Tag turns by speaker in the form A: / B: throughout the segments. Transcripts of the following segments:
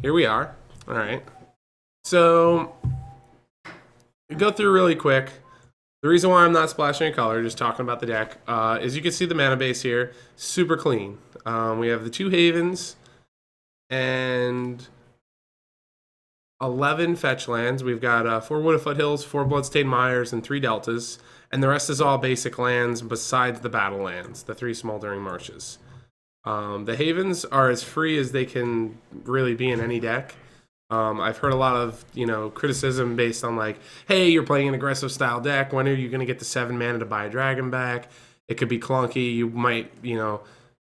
A: Here we are. All right. So, go through really quick. The reason why I'm not splashing a color, just talking about the deck, is you can see the mana base here. Super clean. We have the 2 Havens and 11 fetch lands. We've got 4 Wooded Foothills, 4 Bloodstained Mires, and 3 Deltas. And the rest is all basic lands besides the battle lands, the 3 Smoldering Marshes. The Havens are as free as they can really be in any deck. I've heard a lot of criticism based on like, hey, you're playing an aggressive style deck. When are you going to get the 7 mana to buy a dragon back? It could be clunky. You might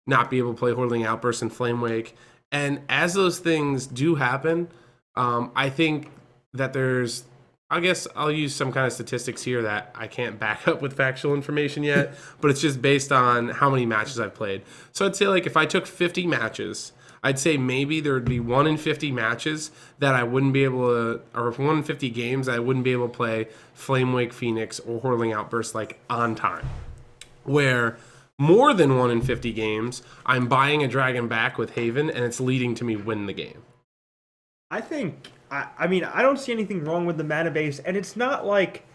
A: not be able to play Hordeling Outburst and Flame Wake. And as those things do happen, I think that I guess I'll use some kind of statistics here that I can't back up with factual information yet, but it's just based on how many matches I've played. So I'd say like if I took 50 matches, I'd say maybe there would be 1 in 50 matches that I wouldn't be able to, or 1 in 50 games I wouldn't be able to play Flame Wake Phoenix or Hordeling Outburst like on time. Where more than 1 in 50 games, I'm buying a dragon back with Haven and it's leading to me win the game.
B: I mean, I don't see anything wrong with the mana base, and it's not like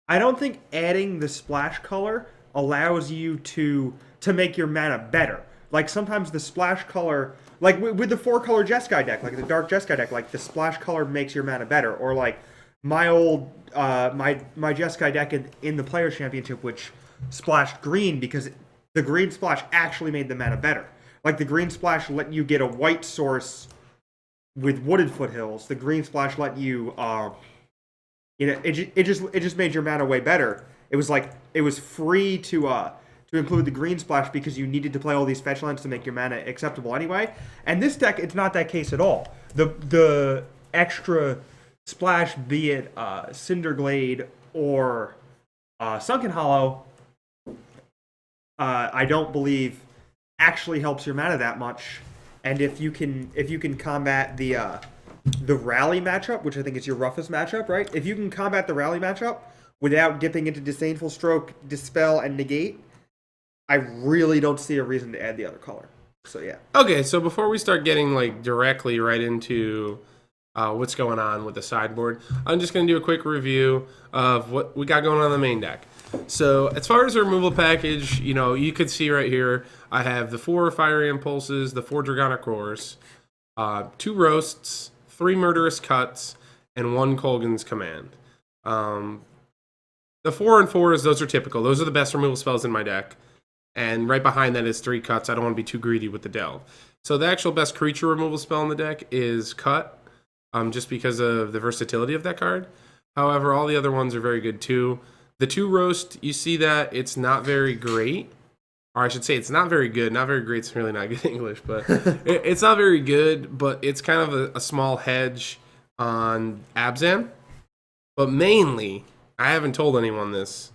B: I don't think adding the splash color allows you to make your mana better. Like sometimes the splash color, like with the 4-color Jeskai deck, like the dark Jeskai deck, like the splash color makes your mana better. Or like my old my Jeskai deck in the Players Championship, which splashed green because the green splash actually made the mana better. Like the green splash let you get a white source with Wooded Foothills. The green splash let you, it just made your mana way better. It was like it was free to include the green splash because you needed to play all these fetch lands to make your mana acceptable anyway. And this deck, it's not that case at all. The extra splash, be it Cinderglade or Sunken Hollow, I don't believe actually helps your mana that much. And if you can combat the rally matchup, which I think is your roughest matchup, right? If you can combat the rally matchup without dipping into Disdainful Stroke, Dispel, and Negate, I really don't see a reason to add the other color. So yeah.
A: Okay, so before we start getting like directly right into what's going on with the sideboard, I'm just going to do a quick review of what we got going on in the main deck. So as far as the removal package, you could see right here, I have the 4 Fiery Impulses, the 4 Dragonic Roars, 2 Roasts, 3 Murderous Cuts, and 1 Kolgan's Command. The 4 and 4s, those are typical. Those are the best removal spells in my deck. And right behind that is 3 Cuts. I don't want to be too greedy with the Delve. So the actual best creature removal spell in the deck is Cut, just because of the versatility of that card. However, all the other ones are very good too. The 2 Roast, you see that it's not very great. Or I should say it's not very good. Not very great, it's really not good English. But it's not very good, but it's kind of a small hedge on Abzan. But mainly, I haven't told anyone this,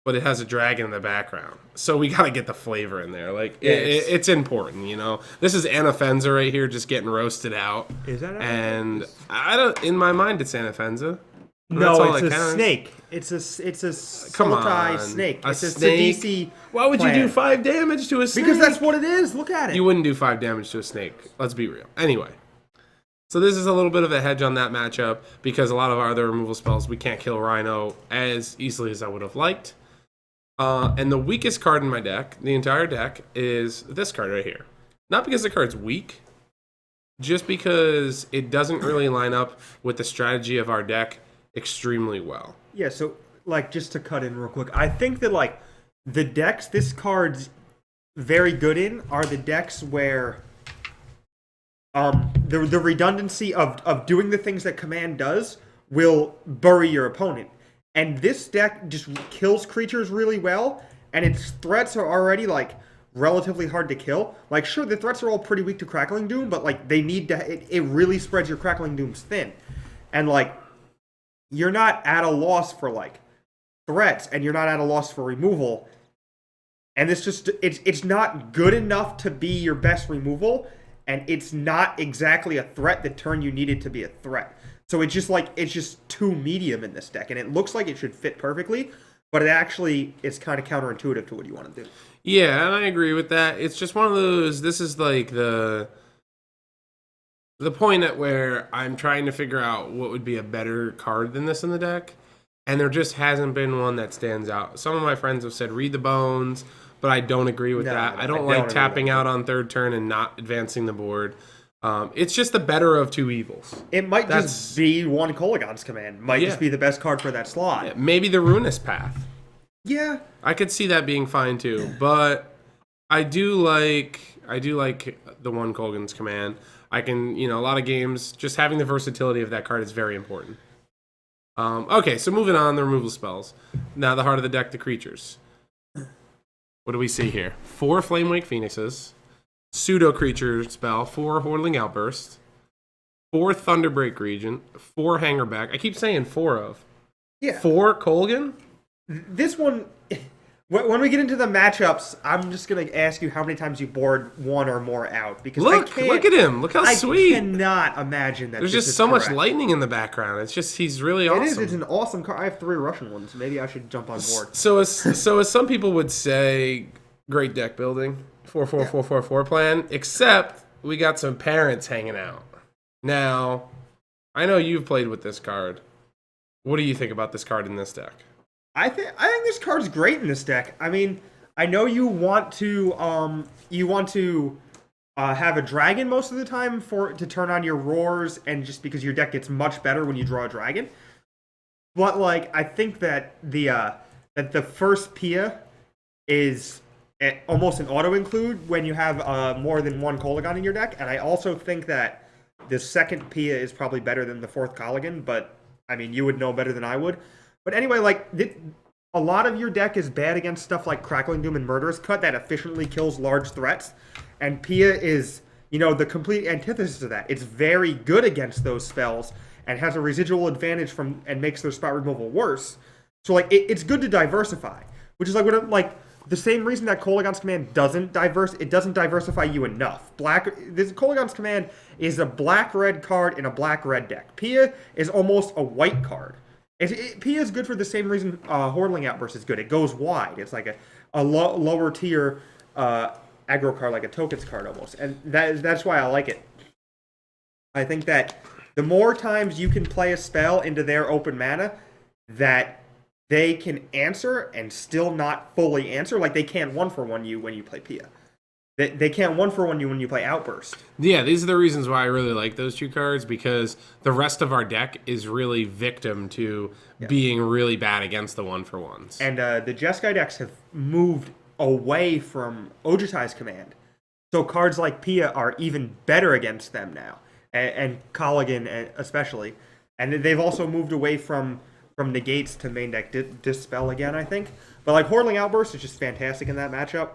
A: but it has a dragon in the background. So we got to get the flavor in there. Like, it's important, This is Anafenza right here just getting roasted out.
B: Is that Anafenza?
A: And I don't, in my mind, it's Anafenza.
B: No, it's a snake. It's a
A: Come on.
B: snake. It's a
A: snake?
B: Sidisi.
A: Why would you
B: plant.
A: do 5 damage to a snake?
B: Because that's what it is. Look at it.
A: You wouldn't do 5 damage to a snake. Let's be real. Anyway. So this is a little bit of a hedge on that matchup because a lot of our other removal spells, we can't kill Rhino as easily as I would have liked. And the weakest card in my deck, the entire deck, is this card right here. Not because the card's weak, just because it doesn't really line up with the strategy of our deck extremely well.
B: Yeah, so like just to cut in real quick, I think that like the decks this card's very good in are the decks where the redundancy of doing the things that command does will bury your opponent. And this deck just kills creatures really well, and its threats are already like relatively hard to kill. Like sure, the threats are all pretty weak to Crackling Doom, but like they need to it really spreads your Crackling Dooms thin. And like you're not at a loss for like threats, and you're not at a loss for removal. And this just it's not good enough to be your best removal, and it's not exactly a threat the turn you need it to be a threat. So it's just too medium in this deck, and it looks like it should fit perfectly, but it actually is kind of counterintuitive to what you want to do.
A: Yeah, and I agree with that. It's just one of those. This is like the the point at where I'm trying to figure out what would be a better card than this in the deck, and there just hasn't been one that stands out. Some of my friends have said read the bones, but I don't agree with that. I don't like tapping out on third turn and not advancing the board. It's just the better of two evils.
B: It might just be one Kolaghan's Command. Might just be the best card for that slot.
A: Yeah, maybe the Ruinous Path.
B: Yeah.
A: I could see that being fine too, but I do like the one Kolaghan's Command. I can, a lot of games, just having the versatility of that card is very important. Okay, so moving on, the removal spells. Now the heart of the deck, the creatures. What do we see here? 4 Flamewake Phoenixes, Pseudo Creature spell, 4 Hordeling Outburst, 4 Thunderbreak Regent, 4 Hangerback. I keep saying 4 of.
B: Yeah.
A: 4 Kolaghan?
B: This one, when we get into the matchups, I'm just going to ask you how many times you board one or more out. Because
A: look at him. Look how sweet.
B: I cannot imagine that.
A: There's just so much lightning in the background. It's just, he's really awesome.
B: It is. It's an awesome card. I have 3 Russian ones. Maybe I should jump on board.
A: So as some people would say, great deck building, 4-4-4-4-4 plan, except we got some parents hanging out. Now, I know you've played with this card. What do you think about this card in this deck?
B: I think this card's great in this deck. I mean, I know you want to have a dragon most of the time to turn on your roars, and just because your deck gets much better when you draw a dragon. But I think that the first Pia is almost an auto include when you have more than one Kolaghan in your deck, and I also think that the second Pia is probably better than the fourth Kolaghan. But I mean, you would know better than I would. But anyway, a lot of your deck is bad against stuff like Crackling Doom and Murderous Cut that efficiently kills large threats. And Pia is, the complete antithesis of that. It's very good against those spells and has a residual advantage and makes their spot removal worse. So, it's good to diversify. Which is the same reason that Kolaghan's Command doesn't diversify you enough. This Kolaghan's Command is a black-red card in a black-red deck. Pia is almost a white card. Pia is good for the same reason Hordeling Outburst is good. It goes wide. It's like a lower tier aggro card, like a tokens card almost. And that's why I like it. I think that the more times you can play a spell into their open mana that they can answer and still not fully answer, like they can't 1-for-1 you when you play Pia. They can't 1-for-1 you when you play Outburst.
A: Yeah, these are the reasons why I really like those two cards, because the rest of our deck is really victim to being really bad against the 1-for-1s.
B: And the Jeskai decks have moved away from Ojutai's Command. So cards like Pia are even better against them now. And Kolaghan especially. And they've also moved away from negates to main deck Dispel again, I think. But Hordeling Outburst is just fantastic in that matchup.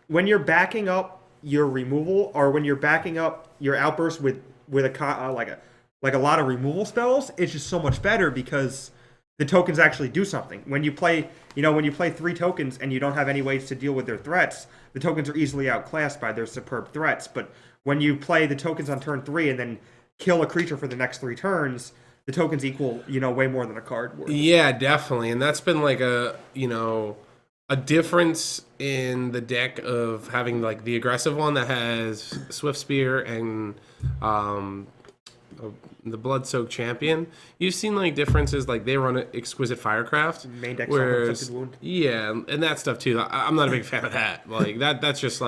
B: When you're backing up your removal, or when you're backing up your outburst with a lot of removal spells, it's just so much better because the tokens actually do something. When you play 3 tokens and you don't have any ways to deal with their threats, the tokens are easily outclassed by their superb threats. But when you play the tokens on turn 3 and then kill a creature for the next 3 turns, the tokens equal way more than a card worth.
A: Yeah, definitely, and that's been a difference in the deck of having the aggressive one that has Swift Spear and the Blood-Soaked Champion. You've seen differences, they run Exquisite Firecraft,
B: main deck
A: whereas
B: wound.
A: Yeah, and that stuff too. I'm not a big fan of that. That's just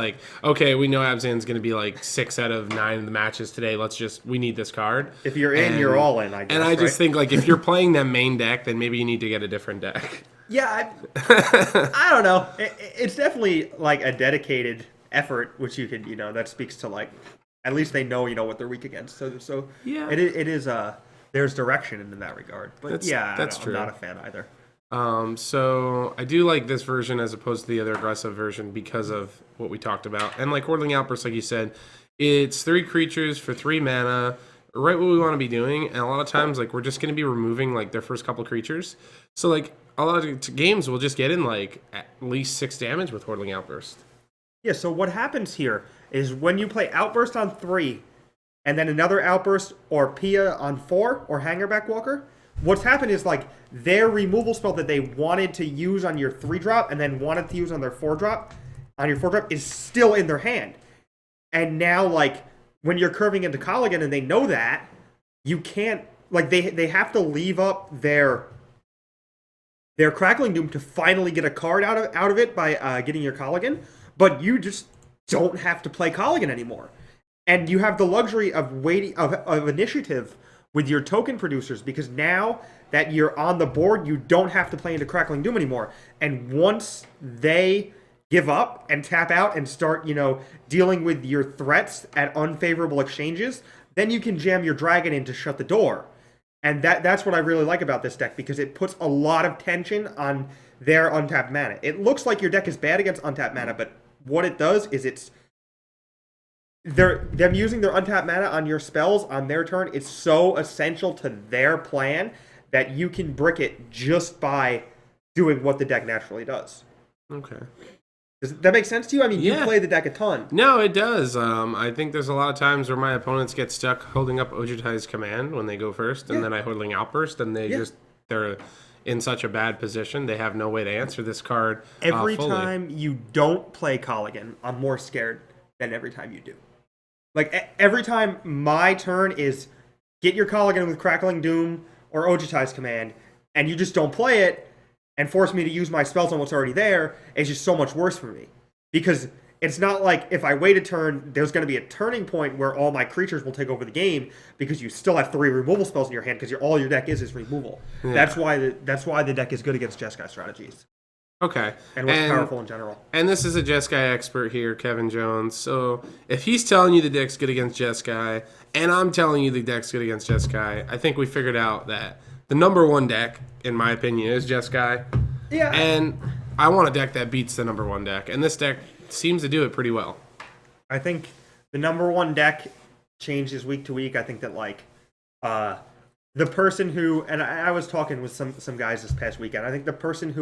A: okay, we know Abzan's going to be 6 out of 9 of the matches today. We need this card.
B: If you're in, you're all in. I guess.
A: And I just think if you're playing that main deck, then maybe you need to get a different deck.
B: Yeah, I don't know. It's definitely a dedicated effort, which you could, that speaks to at least they know, what they're weak against. So
A: yeah,
B: it is there's direction in that regard. But that's true. I'm not a fan either.
A: So I do like this version as opposed to the other aggressive version because of what we talked about. And Hordeling Outburst, like you said, it's 3 creatures for 3 mana, right what we want to be doing. And a lot of times, we're just going to be removing their first couple creatures. So a lot of games will just get in at least 6 damage with Hordeling Outburst.
B: Yeah, so what happens here is when you play Outburst on 3, and then another Outburst or Pia on 4, or Hangerback Walker, what's happened is their removal spell that they wanted to use on your 3-drop and then wanted to use on their 4-drop, is still in their hand. And now when you're curving into Colligan and they know that, you can't, like, they have to leave up their Crackling Doom to finally get a card out of it by getting your Colligan, but you just don't have to play Colligan anymore. And you have the luxury of waiting of initiative with your token producers, because now that you're on the board, you don't have to play into Crackling Doom anymore. And once they give up and tap out and start, dealing with your threats at unfavorable exchanges, then you can jam your dragon in to shut the door. And that's what I really like about this deck, because it puts a lot of tension on their untapped mana. It looks like your deck is bad against untapped mana, but what it does is them using their untapped mana on your spells on their turn is so essential to their plan that you can brick it just by doing what the deck naturally does.
A: Okay.
B: Does that make sense to you? I mean, you play the deck a ton.
A: No, it does. I think there's a lot of times where my opponents get stuck holding up Ojutai's command when they go first, and then I holding Outburst, and they're in such a bad position, they have no way to answer this card
B: Every
A: fully.
B: time you don't play Colligan, I'm more scared than every time you do. Like, every time my turn is get your Colligan with Crackling Doom or Ojutai's command, and you just don't play it, and force me to use my spells on what's already there, is just so much worse for me. Because it's not like if I wait a turn, there's going to be a turning point where all my creatures will take over the game, because you still have 3 removal spells in your hand, because all your deck is removal. Yeah. That's why the deck is good against Jeskai strategies.
A: Okay.
B: And what's powerful in general.
A: And this is a Jeskai expert here, Kevin Jones. So if he's telling you the deck's good against Jeskai, and I'm telling you the deck's good against Jeskai, I think we figured out that the number one deck, in my opinion, is Jeskai.
B: Yeah.
A: And I want a deck that beats the number one deck, and this deck seems to do it pretty well.
B: I think the number one deck changes week to week. I think that, like, the person who, and I was talking with some guys this past weekend, I think the person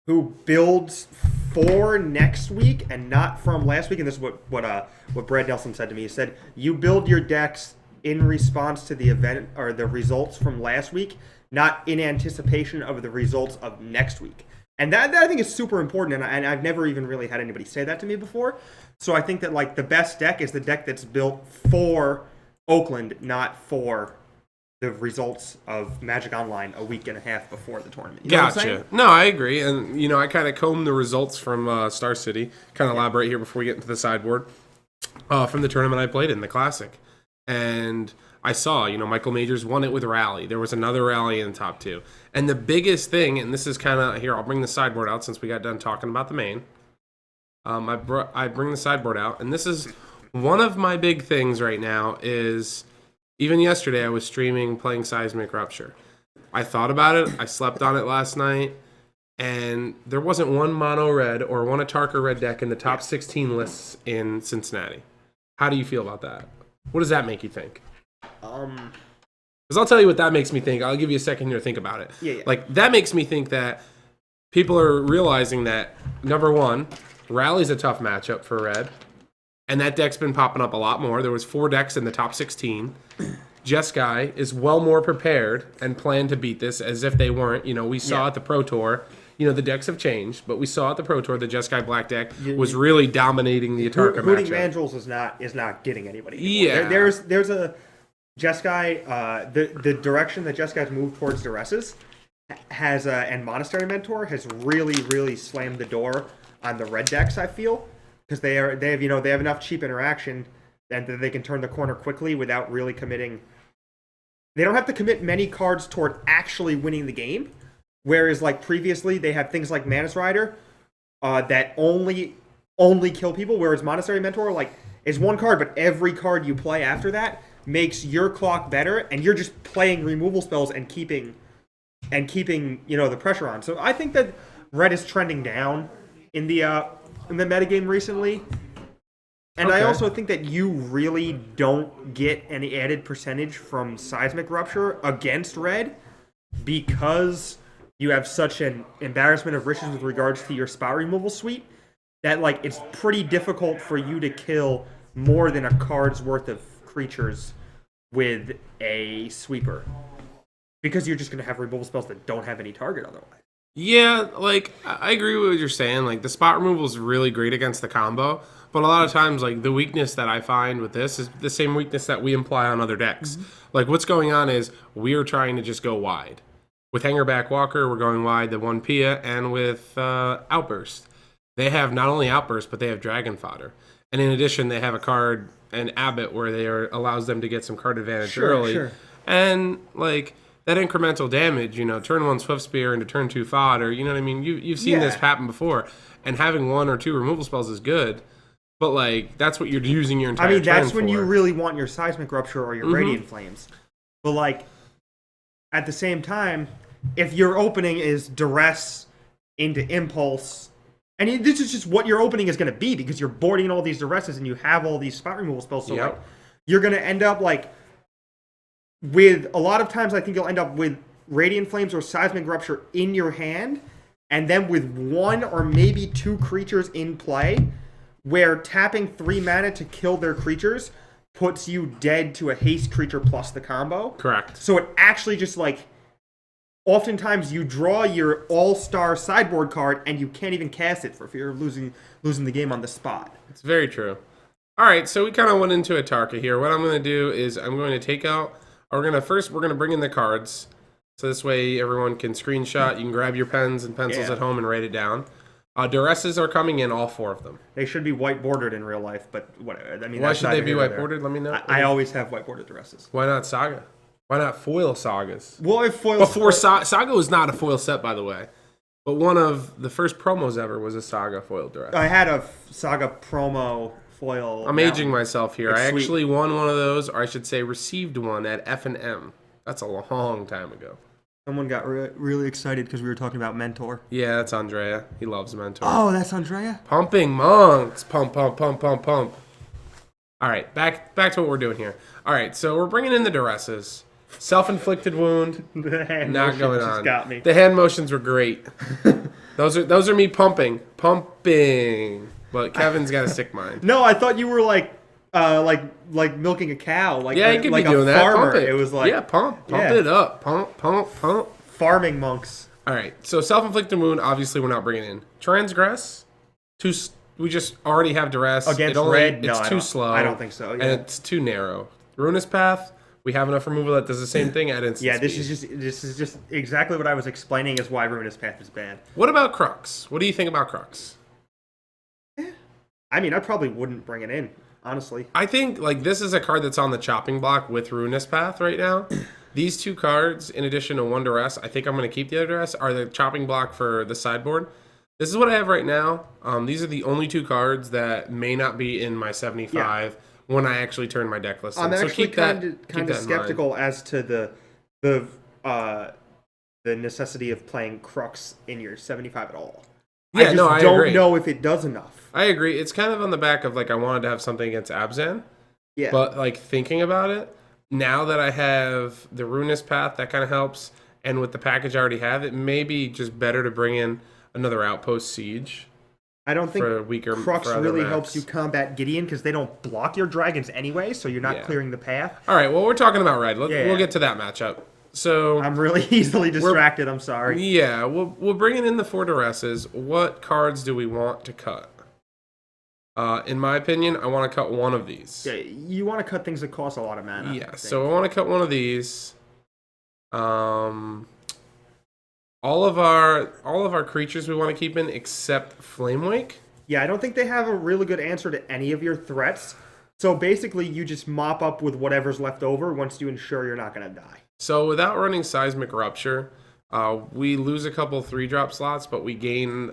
B: who builds for next week and not from last week, and this is what Brad Nelson said to me. He said, you build your decks in response to the event or the results from last week, not in anticipation of the results of next week. And that I think is super important, and I've never even really had anybody say that to me before. So I think that, like, the best deck is the deck that's built for Oakland, not for the results of Magic Online a week and a half before the tournament. You know what I'm saying?
A: No, I agree. And, I kind of combed the results from Star City. Kind of elaborate here before we get into the sideboard. From the tournament I played in, the Classic. And I saw, Michael Majors won it with Rally. There was another Rally in the top 2. And the biggest thing, and this is kind of, here, I'll bring the sideboard out since we got done talking about the main. I bring the sideboard out, and this is one of my big things right now is, even yesterday I was streaming playing Seismic Rupture. I thought about it, I slept on it last night, and there wasn't one mono red or one Atarka red deck in the top 16 lists in Cincinnati. How do you feel about that? What does that make you think? Because I'll tell you what that makes me think. I'll give you a second here to think about it.
B: Yeah.
A: Like, that makes me think that people are realizing that, number one, Rally's a tough matchup for red, and that deck's been popping up a lot more. There was 4 decks in the top 16. Jeskai is well more prepared and planned to beat this as if they weren't. We saw at the Pro Tour, the decks have changed, but we saw at the Pro Tour the Jeskai Black deck was really dominating the Atarka matchup.
B: Hooting Vandals is not getting anybody anymore.
A: Yeah.
B: There's a Jeskai, the direction that Jeskai's moved towards Duresses has and Monastery Mentor has really, really slammed the door on the red decks, I feel, because they have enough cheap interaction and that they can turn the corner quickly without really committing. They don't have to commit many cards toward actually winning the game, whereas, like, previously they had things like Manus Rider that only kill people, whereas Monastery Mentor, like, is one card, but every card you play after that makes your clock better, and you're just playing removal spells and keeping the pressure on. So I think that red is trending down in the metagame recently. And okay. I also think that you really don't get any added percentage from Seismic Rupture against red because you have such an embarrassment of riches with regards to your spot removal suite that, like, it's pretty difficult for you to kill more than a card's worth of creatures with a sweeper, because you're just going to have removal spells that don't have any target otherwise.
A: Yeah, like, I agree with what you're saying. Like, the spot removal is really great against the combo, But a lot of times, like, the weakness that I find with this is the same weakness that we imply on other decks. Like, what's going on is we are trying to just go wide. With Hangerback Walker, we're going wide, the 1 Pia, and with Outburst. They have not only Outburst, but they have Dragon Fodder. And in addition, they have a card, an Abbott, where they allows them to get some card advantage early.
B: Sure.
A: And, like, that incremental damage, you know, turn 1 Swift Spear into turn 2 Fodder, you know what I mean? You've seen this happen before. And having 1 or 2 removal spells is good. But, like, that's what you're using your entire turn
B: that's when
A: for.
B: you really want your Seismic Rupture or your Radiant Flames. But, like, at the same time, if your opening is Duress into Impulse, and this is just what your opening is going to be because you're boarding all these Duresses and you have all these spot removal spells, so like, you're going to end up, like, with, a lot of times I think you'll end up with Radiant Flames or Seismic Rupture in your hand, and then with 1 or maybe 2 creatures in play, where tapping 3 mana to kill their creatures puts you dead to a haste creature plus the combo.
A: Correct.
B: So it actually just, like, oftentimes you draw your all-star sideboard card and you can't even cast it for fear of losing the game on the spot.
A: It's very true. All right, so we kind of went into a Tarka here. What I'm going to do is I'm going to take out, we're going to bring in the cards. So this way everyone can screenshot. You can grab your pens and pencils at home and write it down. Duresses are coming in, all 4 of them.
B: They should be white bordered in real life, but whatever. I mean,
A: why should they be white bordered? Let me know.
B: I always have white bordered Duresses.
A: Why not Saga? Why not foil Sagas?
B: Well, if foil
A: before Saga was not a foil set, by the way, but one of the first promos ever was a Saga foil Duress.
B: I had a Saga promo foil.
A: I'm aging myself here.
B: It's
A: I
B: sweet.
A: actually won one of those, or I should say, received one at F&M. That's a long time ago.
B: Someone got really excited because we were talking about Mentor.
A: Yeah, that's Andrea. He loves Mentor.
B: Oh, that's Andrea?
A: Pumping monks. Pump, pump, pump, pump, pump. All right, back to what we're doing here. All right, so we're bringing in the Duresses. Self-inflicted wound.
B: The hand
A: not going on.
B: just got me.
A: The hand motions were great. those are me pumping. But Kevin's got a sick mind.
B: No, I thought you were like milking a cow. Like,
A: yeah, you could
B: like
A: be doing
B: a
A: that.
B: farmer.
A: Pump it.
B: It was like
A: pump it up. Pump.
B: Farming monks.
A: All right, so self-inflicted wound. Obviously, we're not bringing in transgress. We just already have duress
B: Against red.
A: It's too slow.
B: I don't think so. Yeah.
A: And it's too narrow. Ruinous Path. We have enough removal that does the same thing at instant
B: Yeah, this
A: speed.
B: is just exactly what I was explaining is why Ruinous Path is bad.
A: What about Crux? What do you think about Crux?
B: I mean, I probably wouldn't bring it in, honestly.
A: I think like this is a card that's on the chopping block with Ruinous Path right now. These 2 cards, in addition to 1 duress, I think I'm going to keep the other duress, are the chopping block for the sideboard. This is what I have right now. These are the only 2 cards that may not be in my 75 when I actually turn my deck list in.
B: I'm
A: so
B: actually
A: keep
B: kind
A: that
B: of skeptical as to the necessity of playing Crux in your 75 at all.
A: Yeah,
B: I don't know if it does enough.
A: I agree. It's kind of on the back of like I wanted to have something against Abzan.
B: Yeah.
A: But like thinking about it, now that I have the Ruinous Path, that kind of helps. And with the package I already have, it may be just better to bring in another Outpost Siege.
B: I don't think Crux really
A: maps.
B: helps you combat Gideon because they don't block your dragons anyway, so you're not clearing the path.
A: All right, well, we're talking about red. We'll get to that matchup. So
B: I'm really easily distracted. I'm sorry.
A: Yeah, we'll bring in the 4 duresses. What cards do we want to cut? In my opinion, I want to cut one of these.
B: Yeah, you want to cut things that cost a lot of mana.
A: Yeah, so I want to cut one of these. All of our creatures we want to keep in except Flamewake.
B: Yeah, I don't think they have a really good answer to any of your threats. So basically, you just mop up with whatever's left over once you ensure you're not going to die.
A: So without running Seismic Rupture, we lose a couple 3-drop slots, but we gain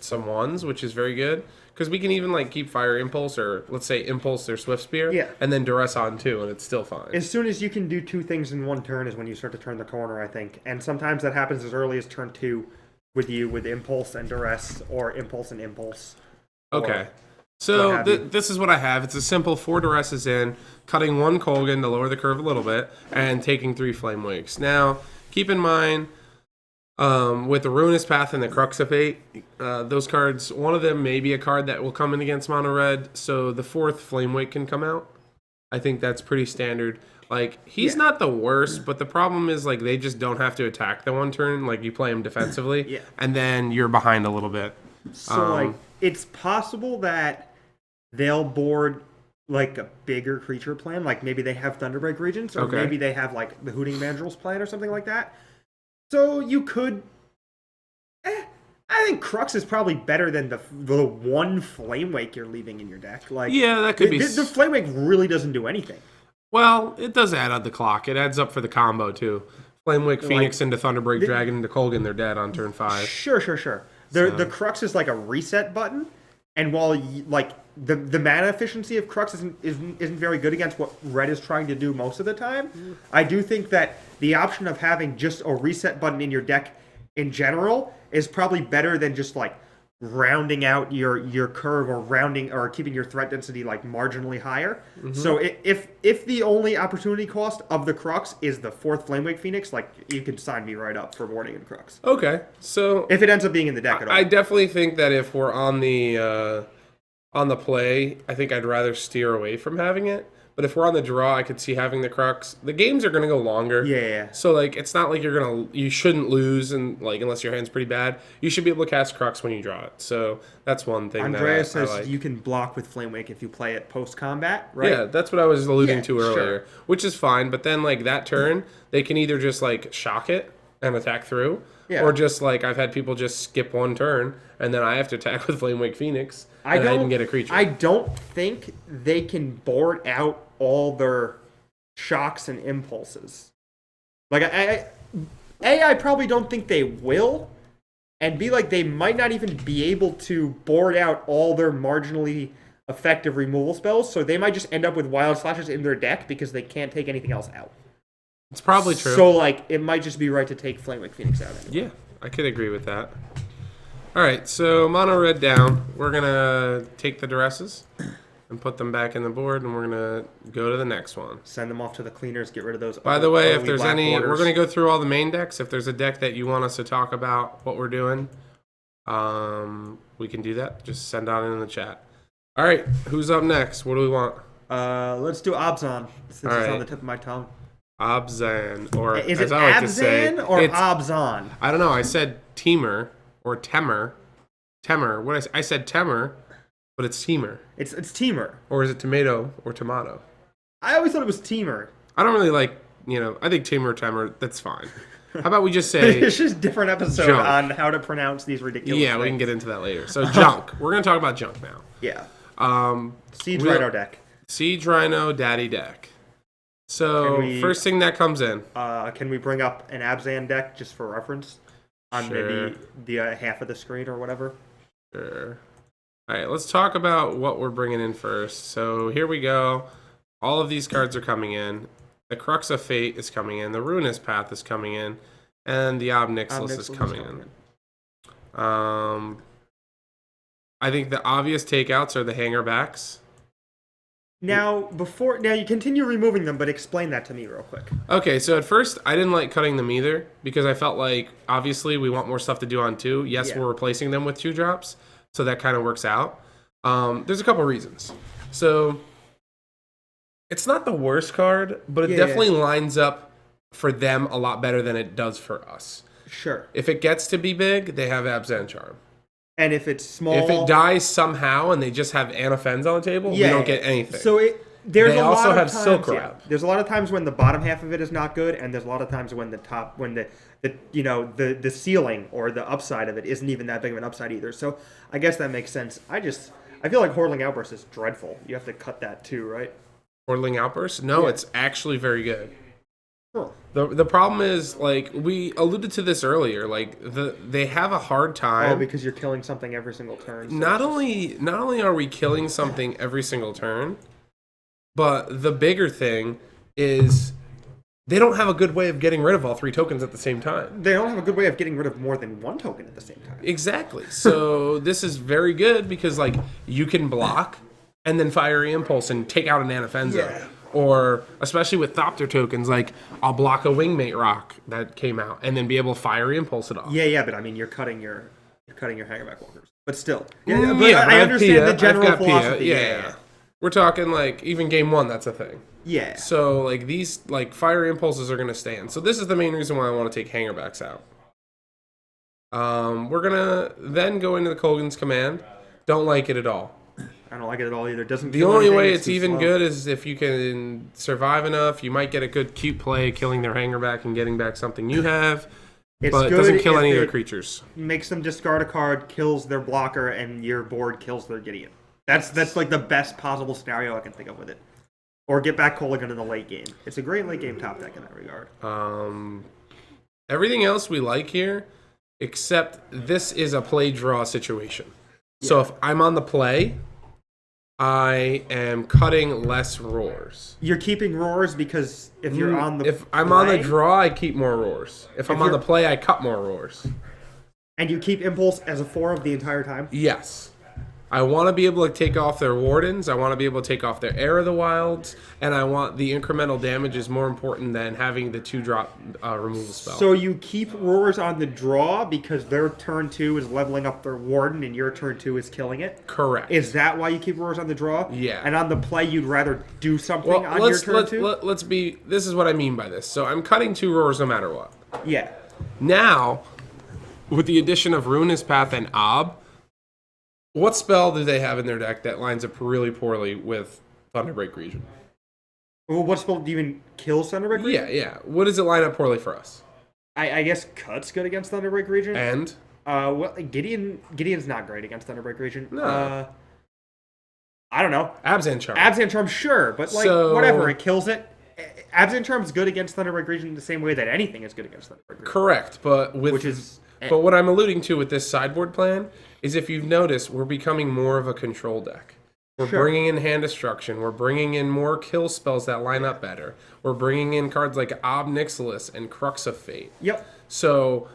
A: some 1s, which is very good. Because we can even like keep Fire Impulse or let's say Impulse or Swift Spear, and then Duress on 2, and it's still fine.
B: As soon as you can do 2 things in one turn is when you start to turn the corner, I think. And sometimes that happens as early as turn 2 with Impulse and Duress or Impulse and Impulse.
A: Okay. So this is what I have. It's a simple 4 Duresses in, cutting 1 Kolgan to lower the curve a little bit, and taking 3 Flame Wakes. Now, keep in mind, with the Ruinous Path and the Crux of Fate, those cards, one of them may be a card that will come in against mono red, so the 4th Flame Wake can come out. I think that's pretty standard. Like, he's not the worst, but the problem is, like, they just don't have to attack the 1 turn. Like, you play him defensively, and then you're behind a little bit.
B: So, like, it's possible that they'll board like a bigger creature plan, like maybe they have Thunderbreak Regents, or
A: Okay.
B: maybe they have like the Hooting Mandrills plan or something like that. So you could. I think Crux is probably better than the one Flame Wake you're leaving in your deck. Like,
A: Yeah, that could be.
B: The Flame Wake really doesn't do anything.
A: Well, it does add on the clock. It adds up for the combo too. Flamewick Phoenix into Thunderbreak Dragon into Kolgan, they're dead on turn 5.
B: Sure. The Crux is like a reset button, and while like the mana efficiency of Crux isn't very good against what Red is trying to do most of the time, I do think that the option of having just a reset button in your deck in general is probably better than just like rounding out your curve or keeping your threat density like marginally higher. So if the only opportunity cost of the Crux is the 4th Flamewake Phoenix, like you can sign me right up for boarding in Crux.
A: Okay, so
B: If it ends up being in the deck at all.
A: I definitely think that if we're on the play, I think I'd rather steer away from having it. But if we're on the draw, I could see having the Crux. The games are going to go longer.
B: Yeah.
A: So like, it's not like you shouldn't lose, and like unless your hand's pretty bad, you should be able to cast Crux when you draw it. So that's one thing.
B: Andreas
A: that I
B: says
A: like.
B: you can block with Flamewake if you play it post combat, right?
A: Yeah, that's what I was alluding
B: Yeah,
A: to earlier,
B: sure.
A: which is fine. But then like that turn, they can either just like shock it and attack through,
B: Yeah.
A: or just like I've had people just skip one turn and then I have to attack with Flamewake Phoenix. I didn't get a creature.
B: I don't think they can board out all their shocks and impulses. Like I probably don't think they will, and B, like they might not even be able to board out all their marginally effective removal spells, so they might just end up with Wild Slashes in their deck because they can't take anything else out.
A: It's probably true.
B: So like it might just be right to take Flamewake Phoenix out. Anyway.
A: Yeah, I could agree with that. All right, so mono red down. We're gonna take the Duresses and put them back in the board, and we're gonna go to the next one.
B: Send them off to the cleaners. Get rid of those.
A: By the way, if
B: early
A: there's
B: black
A: any,
B: borders.
A: we're gonna go through all the main decks. If there's a deck that you want us to talk about what we're doing, we can do that. Just send out in the chat. All right, who's up next? What do we want?
B: Let's do Abzan since
A: All
B: it's
A: right.
B: on the tip of my tongue.
A: Abzan, or
B: Is
A: as
B: it
A: I like to say,
B: Abzan or
A: it's,
B: Abzan?
A: I don't know. I said Temer or Temer. Temer. What I said Temer, but it's Temer.
B: It's Teamer.
A: Or is it tomato or tomato?
B: I always thought it was Teamer.
A: I don't really like, I think Temer or Temer, that's fine. How about we just say,
B: It's just a different episode
A: Junk.
B: on how to pronounce these ridiculous
A: yeah, we can get into that later. So junk. We're going to talk about junk now.
B: Yeah. Siege
A: we'll-
B: Rhino deck.
A: Siege Rhino Daddy deck. So
B: Can we-
A: first thing that comes in.
B: Can we bring up an Abzan deck just for reference? On
A: Sure.
B: maybe the half of the screen or whatever.
A: Sure. All right, let's talk about what we're bringing in first. So here we go. All of these cards are coming in. The Crux of Fate is coming in. The Ruinous Path is coming in. And the Ob Nixilis is coming in. I think the obvious takeouts are the hanger backs.
B: Now you continue removing them, but explain that to me real quick.
A: Okay, so at first I didn't like cutting them either because I felt like obviously we want more stuff to do on 2. Yes,
B: Yeah.
A: we're replacing them with 2 drops, so that kind of works out. There's a couple reasons. So it's not the worst card, but it
B: Yeah.
A: definitely lines up for them a lot better than it does for us.
B: Sure.
A: If it gets to be big, they have Abzan Charm.
B: And if it's small,
A: If it dies somehow and they just have Anafens on the table, we don't get anything.
B: So there's
A: They
B: a lot
A: also
B: of
A: have
B: times,
A: Silk
B: yeah,
A: Wrap.
B: there's a lot of times when the bottom half of it is not good, and there's a lot of times when the ceiling or the upside of it isn't even that big of an upside either. So I guess that makes sense. I feel like Hordeling Outburst is dreadful. You have to cut that too, right?
A: Whirling Outburst? No,
B: Yeah.
A: it's actually very good.
B: Huh.
A: The problem is, like, we alluded to this earlier, like, they have a hard
B: Oh,
A: time.
B: because you're killing something every single turn. So
A: Not only are we killing something every single turn, but the bigger thing is they don't have a good way of getting rid of all 3 tokens at the same time.
B: they don't have a good way of getting rid of more than one token at the same time.
A: Exactly. So this is very good because, like, you can block and then Fiery Impulse and take out an Anafenza.
B: Yeah.
A: Or, especially with Thopter tokens, like, I'll block a Wingmate Rock that came out and then be able to Fiery Impulse it off.
B: Yeah, but I mean, you're cutting your Hangerback Walkers. But still.
A: But
B: I
A: have
B: understand
A: Pia.
B: the general
A: I've got Pia.
B: philosophy.
A: Yeah. We're talking, like, even game 1, that's a thing.
B: Yeah.
A: So, like, these, like, Fiery Impulses are going to stand. So this is the main reason why I want to take Hangerbacks out. We're going to then go into the Kolgan's Command. Don't like it at all.
B: I don't like it at all either. Doesn't.
A: The only way it's even good is if you can survive enough. You might get a good cute play, killing their hanger back and getting back something you have. But it doesn't kill any of their creatures.
B: Makes them discard a card, kills their blocker, and your board kills their Gideon. That's like the best possible scenario I can think of with it. Or get back Kolaghan in the late game. It's a great late game top deck in that regard.
A: Everything else we like here, except this is a play draw situation. Yeah. So if I'm on the play, I am cutting less roars.
B: You're keeping roars because if you're on the
A: If I'm on the draw, I keep more roars. If I'm on the play, I cut more roars.
B: And you keep Impulse as a 4 the entire time?
A: Yes. I want to be able to take off their Wardens. I want to be able to take off their Heir of the Wilds. And I want the incremental damage is more important than having the 2-drop removal spell.
B: So you keep Roars on the draw because their turn 2 is leveling up their Warden and your turn 2 is killing it?
A: Correct.
B: Is that why you keep Roars on the draw?
A: Yeah.
B: And on the play, you'd rather do something on your turn 2?
A: This is what I mean by this. So I'm cutting 2 Roars no matter what.
B: Yeah.
A: Now, with the addition of Ruinous Path and Ob, what spell do they have in their deck that lines up really poorly with Thunderbreak Region?
B: Well, what spell do you even kill Thunderbreak Region?
A: Yeah. What does it line up poorly for us?
B: I guess Cut's good against Thunderbreak Region.
A: And?
B: Well, Gideon's not great against Thunderbreak Region.
A: No.
B: I don't know.
A: Abzan Charm.
B: Abzan Charm, sure, but whatever, it kills it. Abzan Charm's good against Thunderbreak Region the same way that anything is good against Thunderbreak Region.
A: Correct, but what I'm alluding to with this sideboard plan is if you've noticed, we're becoming more of a control deck. We're bringing in Hand Destruction. We're bringing in more kill spells that line up better. We're bringing in cards like Ob Nixilis and Crux of Fate.
B: Yep.
A: So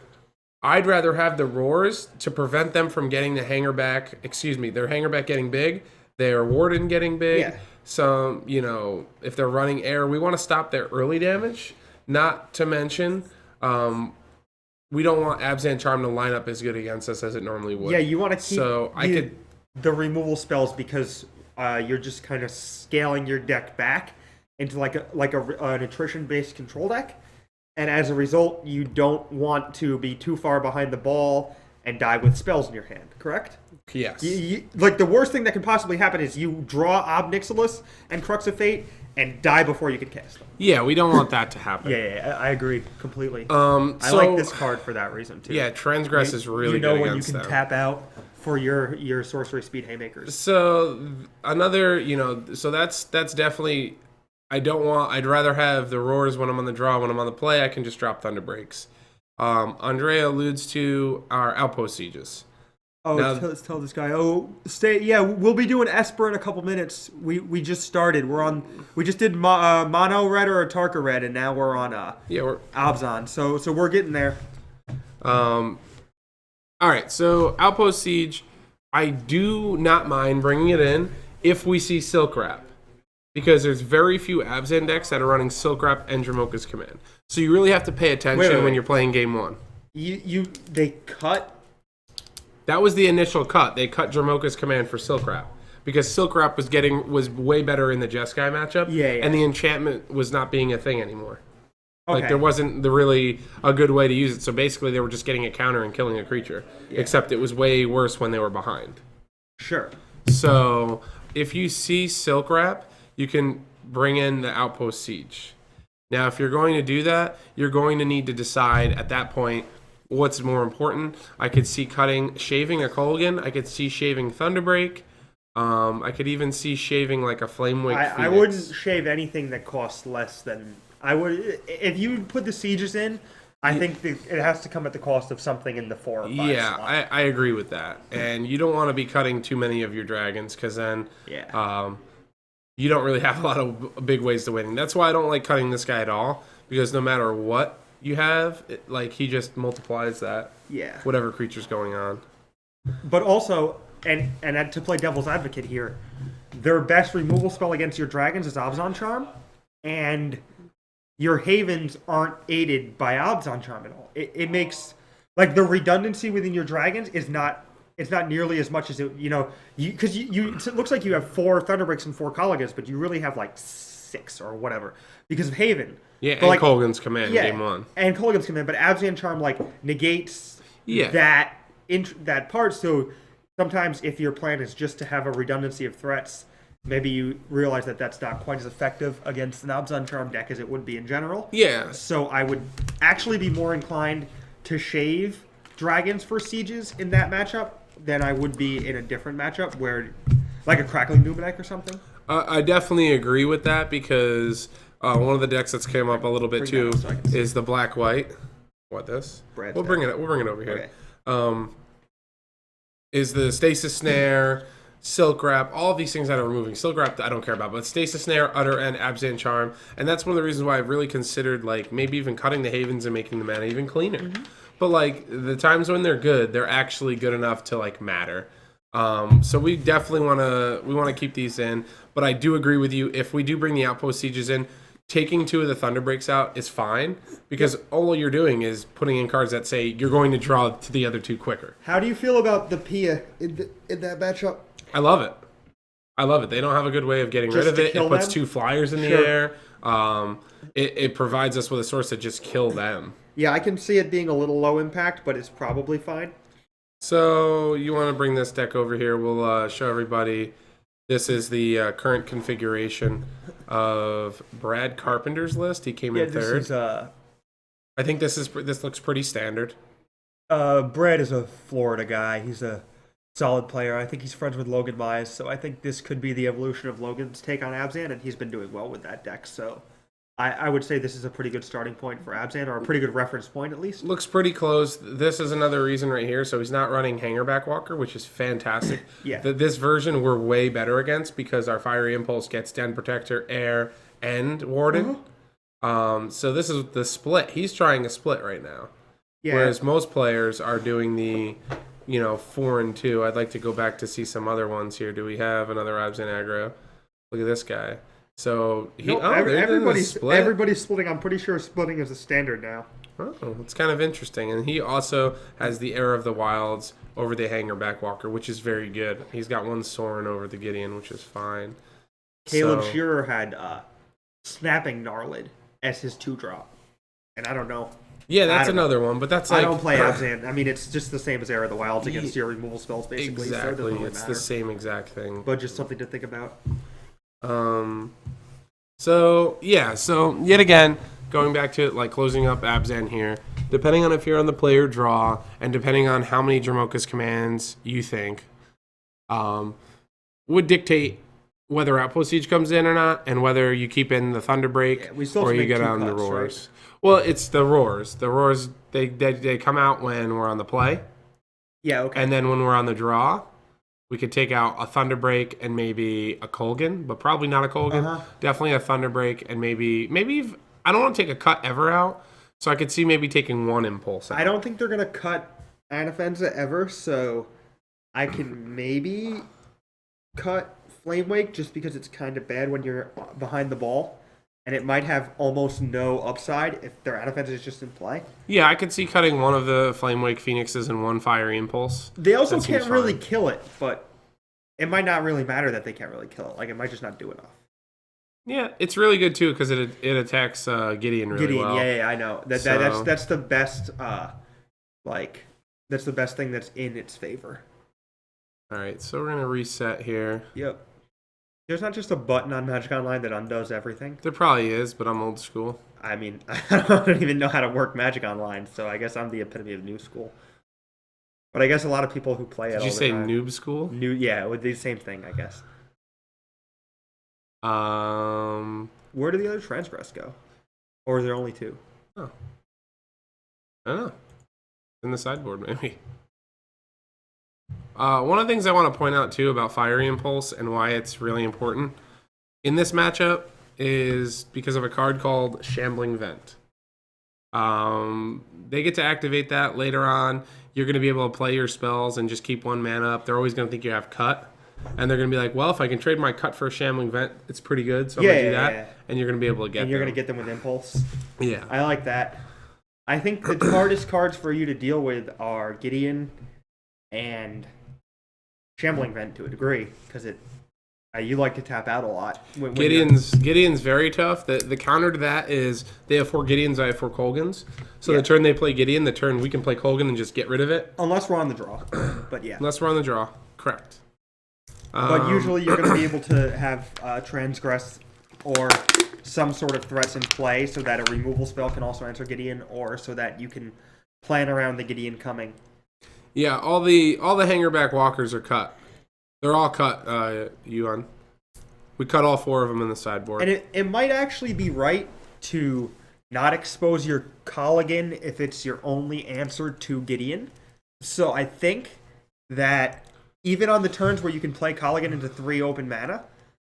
A: I'd rather have the Roars to prevent them from getting their hanger back getting big, their Warden getting big.
B: Yeah.
A: Some, if they're running air, we want to stop their early damage. Not to mention, we don't want Abzan Charm to line up as good against us as it normally would.
B: Yeah, you want to keep the removal spells because you're just kind of scaling your deck back into an attrition-based control deck. And as a result, you don't want to be too far behind the ball and die with spells in your hand, correct?
A: Yes.
B: The worst thing that can possibly happen is you draw Ob Nixilis and Crux of Fate and die before you can cast them.
A: Yeah, we don't want that to happen.
B: Yeah, I agree completely.
A: I
B: like this card for that reason too.
A: Yeah, Transgress is really good against them.
B: You know when you can tap out for your sorcery speed haymakers.
A: So so that's definitely. I'd rather have the Roars when I'm on the draw. When I'm on the play, I can just drop Thunderbreaks. Andrea alludes to our Outpost Sieges.
B: Oh, let's tell this guy. Oh, stay. Yeah, we'll be doing Esper in a couple minutes. We just started. We just did Mono Red or Tarka Red, and now we're on
A: we're
B: Abzan. So we're getting there.
A: All right. So Outpost Siege, I do not mind bringing it in if we see Silk Wrap, because there's very few Abzan decks that are running Silk Wrap and Dromoka's Command. So you really have to pay attention when you're playing game one.
B: They cut.
A: That was the initial cut. They cut Dromoka's Command for Silk Wrap because Silk Wrap was way better in the Jeskai matchup.
B: Yeah.
A: And the enchantment was not being a thing anymore.
B: Okay.
A: Like there wasn't really a good way to use it. So basically they were just getting a counter and killing a creature. Yeah. Except it was way worse when they were behind.
B: Sure.
A: So if you see Silk Wrap, you can bring in the Outpost Siege. Now if you're going to do that, you're going to need to decide at that point what's more important. I could see shaving a Kolaghan. I could see shaving Thunderbreak. I could even see shaving like a Flamewake Phoenix.
B: I wouldn't shave anything that costs less than... I would... If you put the Sieges in, I think it has to come at the cost of something in the 4 or 5 slot.
A: I agree with that. And you don't want to be cutting too many of your dragons because then you don't really have a lot of big ways to win. That's why I don't like cutting this guy at all, because no matter what you have, he just multiplies that.
B: Yeah.
A: Whatever creature's going on.
B: But also, and to play devil's advocate here, their best removal spell against your dragons is Abzan Charm, and your Havens aren't aided by Abzan Charm at all. It makes the redundancy within your dragons is not. It's not nearly as much as it. Because it looks like you have 4 Thunderbreaks and 4 Kolagans, but you really have 6 or whatever because of Haven.
A: Yeah, but and Kolaghan's Command, game 1.
B: And Kolaghan's Command, but Abzan Charm, negates that part. So sometimes if your plan is just to have a redundancy of threats, maybe you realize that that's not quite as effective against an Abzan Charm deck as it would be in general.
A: Yeah.
B: So I would actually be more inclined to shave dragons for sieges in that matchup than I would be in a different matchup where, like a Crackling Numenec or something.
A: I definitely agree with that because one of the decks that's came up a little bit too is the black-white. What, this?
B: Brad's
A: We'll bring it over here.
B: Okay.
A: Is the Stasis Snare, Silk Wrap, all of these things that are removing. Silk Wrap I don't care about, but Stasis Snare, Utter End, Abzan Charm, and that's one of the reasons why I've really considered like maybe even cutting the Havens and making the mana even cleaner.
B: Mm-hmm.
A: But like the times when they're good, they're actually good enough to like matter. So we definitely want to keep these in, but I do agree with you. If we do bring the Outpost Sieges in, taking 2 of the Thunder Breaks out is fine because all you're doing is putting in cards that say you're going to draw to the other 2 quicker.
B: How do you feel about the Pia in that matchup?
A: I love it. They don't have a good way of getting rid of it. It puts 2 flyers in the air. It provides us with a source to just kill them.
B: Yeah, I can see it being a little low impact, but it's probably fine.
A: So you want to bring this deck over here. We'll show everybody. This is the current configuration of Brad Carpenter's list. He came in third.
B: This is,
A: I think this looks pretty standard.
B: Brad is a Florida guy. He's a solid player. I think he's friends with Logan Mize, so I think this could be the evolution of Logan's take on Abzan, and he's been doing well with that deck. So I would say this is a pretty good starting point for Abzan, or a pretty good reference point at least.
A: Looks pretty close. This is another reason right here. So he's not running Hangerback Walker, which is fantastic.
B: Yeah.
A: This version we're way better against because our Fiery Impulse gets Den Protector, Air, and Warden. So this is the split. He's trying a split right now. Yeah. Whereas most players are doing the 4 and 2. I'd like to go back to see some other ones here. Do we have another Abzan aggro? Look at this guy. So everybody's
B: splitting. I'm pretty sure splitting is a standard now.
A: Oh, it's kind of interesting. And he also has the Heir of the Wilds over the Hangerback Walker, which is very good. He's got 1 Sorin over the Gideon, which is fine.
B: Caleb Shearer had Snapping Gnarlid as his 2-drop, and I don't know.
A: Yeah, that's another one, but that's like...
B: I don't play Abzan. I mean, it's just the same as Heir of the Wilds against your removal spells, basically.
A: Exactly,
B: so it really
A: it's
B: matter.
A: The same exact thing.
B: But just something to think about.
A: So yet again, going back to like closing up Abzan here, depending on if you're on the player draw and depending on how many Dromoka's commands you think, would dictate whether Outpost Siege comes in or not, and whether you keep in the Thunderbreak or you get on the Roars. Right? Well, it's the Roars. The Roars they come out when we're on the play.
B: Yeah, okay.
A: And then when we're on the draw, we could take out a Thunderbreak and maybe a Kolgan, but probably not a Kolgan. Definitely a Thunderbreak and maybe I don't want to take a cut ever out, so I could see maybe taking 1 Impulse out.
B: I don't think they're going to cut Anafenza ever, so I can maybe cut Flamewake just because it's kind of bad when you're behind the ball, and it might have almost no upside if their Anafenza is just in play.
A: Yeah, I could see cutting 1 of the Flamewake Phoenixes and 1 Fiery Impulse.
B: They also can't really kill it, but it might not really matter that they can't really kill it. Like, it might just not do enough.
A: Yeah, it's really good too because it attacks Gideon really well.
B: Yeah, I know. That's the best. That's the best thing that's in its favor.
A: All right, so we're gonna reset here.
B: Yep. There's not just a button on Magic Online that undoes everything.
A: There probably is, but I'm old school.
B: I mean, I don't even know how to work Magic Online, so I guess I'm the epitome of new school. But I guess a lot of people who play it.
A: Did you say noob school?
B: Yeah, it would be the same thing, I guess. Where do the other Transgress go? Or are there only 2?
A: Oh. I don't know. In the sideboard, maybe. One of the things I want to point out, too, about Fiery Impulse and why it's really important in this matchup is because of a card called Shambling Vent. They get to activate that later on. You're going to be able to play your spells and just keep 1 mana up. They're always going to think you have cut. And they're going to be like, well, if I can trade my cut for a Shambling Vent, it's pretty good, so I'm going to do that. Yeah. And you're going to be able to get them.
B: And you're going to get them with Impulse.
A: Yeah.
B: I like that. I think the hardest cards for you to deal with are Gideon and Shambling Vent to a degree, because you like to tap out a lot.
A: Gideon's very tough. The counter to that is they have 4 Gideons, I have 4 Kolgans. So the turn they play Gideon, the turn we can play Kolgan and just get rid of it.
B: Unless we're on the draw. But yeah.
A: Unless we're on the draw. Correct.
B: But usually you're going to be able to have Transgress or some sort of threats in play so that a removal spell can also enter Gideon, or so that you can plan around the Gideon coming.
A: Yeah, all the hangerback walkers are cut. They're all cut, Yuan. We cut all 4 of them in the sideboard.
B: And it might actually be right to not expose your Colligan if it's your only answer to Gideon. So I think that even on the turns where you can play Colligan into 3 open mana,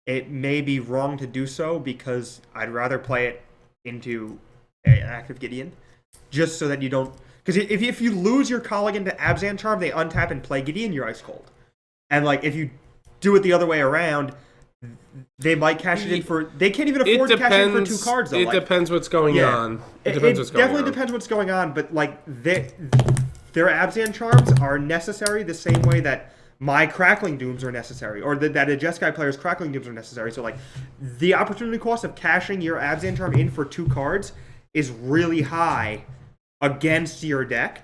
B: it may be wrong to do so, because I'd rather play it into an active Gideon, just so that you don't... Because if you lose your Colligan to Abzan Charm, they untap and play Gideon, you're ice cold. And like if you do it the other way around, they might cash it in for... They can't even afford to cash it in for 2 cards, though.
A: It depends what's going on.
B: It definitely depends what's going on, but like their Abzan Charms are necessary the same way that my Crackling Dooms are necessary, or that a Jeskai player's Crackling Dooms are necessary. So like the opportunity cost of cashing your Abzan Charm in for 2 cards is really high against your deck.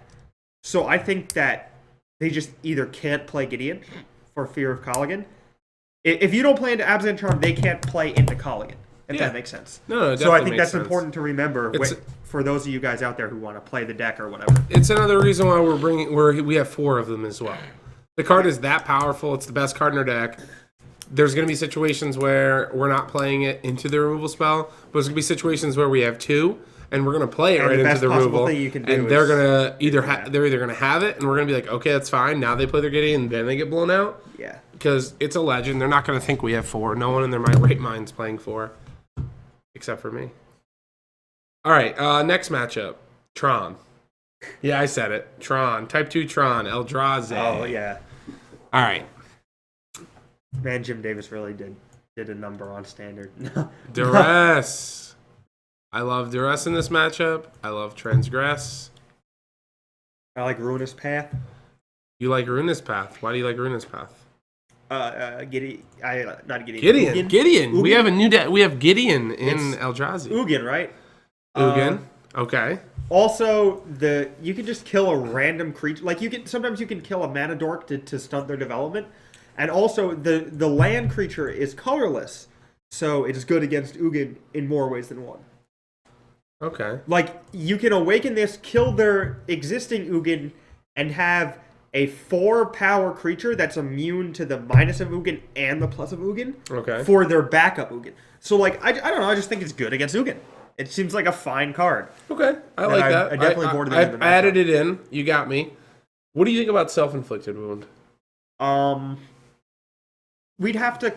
B: So I think that they just either can't play Gideon for fear of Colligan. If you don't play into Abzan Charm, they can't play into Colligan, if that makes sense.
A: No,
B: so I think that's important to remember for those of you guys out there who want to play the deck or whatever.
A: It's another reason why we have 4 of them as well. The card is that powerful. It's the best card in our deck. There's going to be situations where we're not playing it into the removal spell, but there's going to be situations where we have 2, and we're going to play it right into the removal. And they're going to either going to have it, and we're going to be like, okay, that's fine. Now they play their Gideon, and then they get blown out.
B: Yeah.
A: Because it's a legend. They're not going to think we have 4. No one in their right mind's playing 4, except for me. All right, next matchup, Tron. Yeah, I said it. Tron. Type 2 Tron. Eldrazi.
B: Oh, yeah.
A: All right.
B: Man, Jim Davis really did a number on Standard.
A: Duress. I love Duress in this matchup. I love Transgress.
B: I like Ruinous Path.
A: You like Ruinous Path. Why do you like Ruinous Path?
B: Not Gideon.
A: Gideon. Ugin. We have a new deck. We have Gideon in Eldrazi.
B: Ugin, right?
A: Ugin. Okay.
B: Also, you can just kill a random creature. Like sometimes you can kill a mana dork to stunt their development, and also the land creature is colorless, so it is good against Ugin in more ways than one.
A: Okay.
B: Like you can awaken this, kill their existing Ugin, and have a 4-power creature that's immune to the minus of Ugin and the plus of Ugin.
A: Okay.
B: For their backup Ugin. So like I don't know. I just think it's good against Ugin. It seems like a fine card.
A: Okay, I like that.
B: I definitely boarded it in.
A: I added it in. You got me. What do you think about Self-Inflicted Wound?
B: We'd have to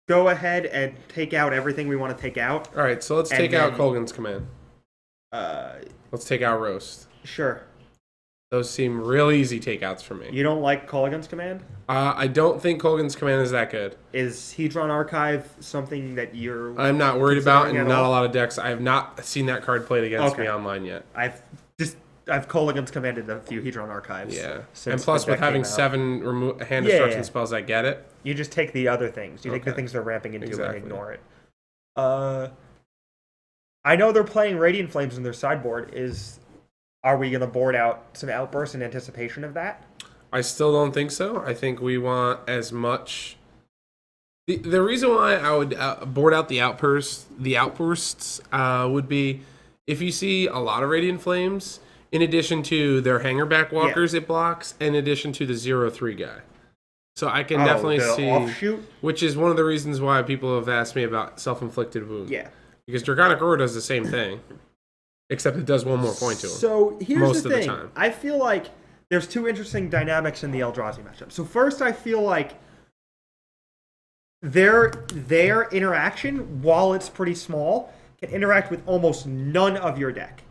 B: go ahead and take out everything we want to take out.
A: All right, so let's take out Colgan's Command. Let's take out Roast.
B: Sure.
A: Those seem real easy takeouts for me.
B: You don't like Colligan's Command?
A: I don't think Colgan's Command is that good.
B: Is Hedron Archive something that I'm
A: not worried about, and not a lot of decks. I have not seen that card played against me online yet.
B: I've Colligan's commanded a few Hedron Archives.
A: Yeah, and plus with having 7 hand destruction spells, I get it.
B: You just take the other things. You take the things they're ramping into and ignore it. I know they're playing Radiant Flames in their sideboard. Are we going to board out some Outbursts in anticipation of that?
A: I still don't think so. I think we want as much... The reason why I would board out the outbursts would be if you see a lot of Radiant Flames, in addition to their hangerback walkers it blocks, in addition to the 0/3 guy. So I can definitely see...
B: Offshoot?
A: Which is one of the reasons why people have asked me about Self-Inflicted Wound.
B: Yeah.
A: Because Draconic Roar does the same thing. Except it does one more point to him.
B: So here's
A: most
B: the
A: of
B: thing.
A: The time.
B: I feel like there's 2 interesting dynamics in the Eldrazi matchup. So first, I feel like their interaction, while it's pretty small, can interact with almost none of your deck.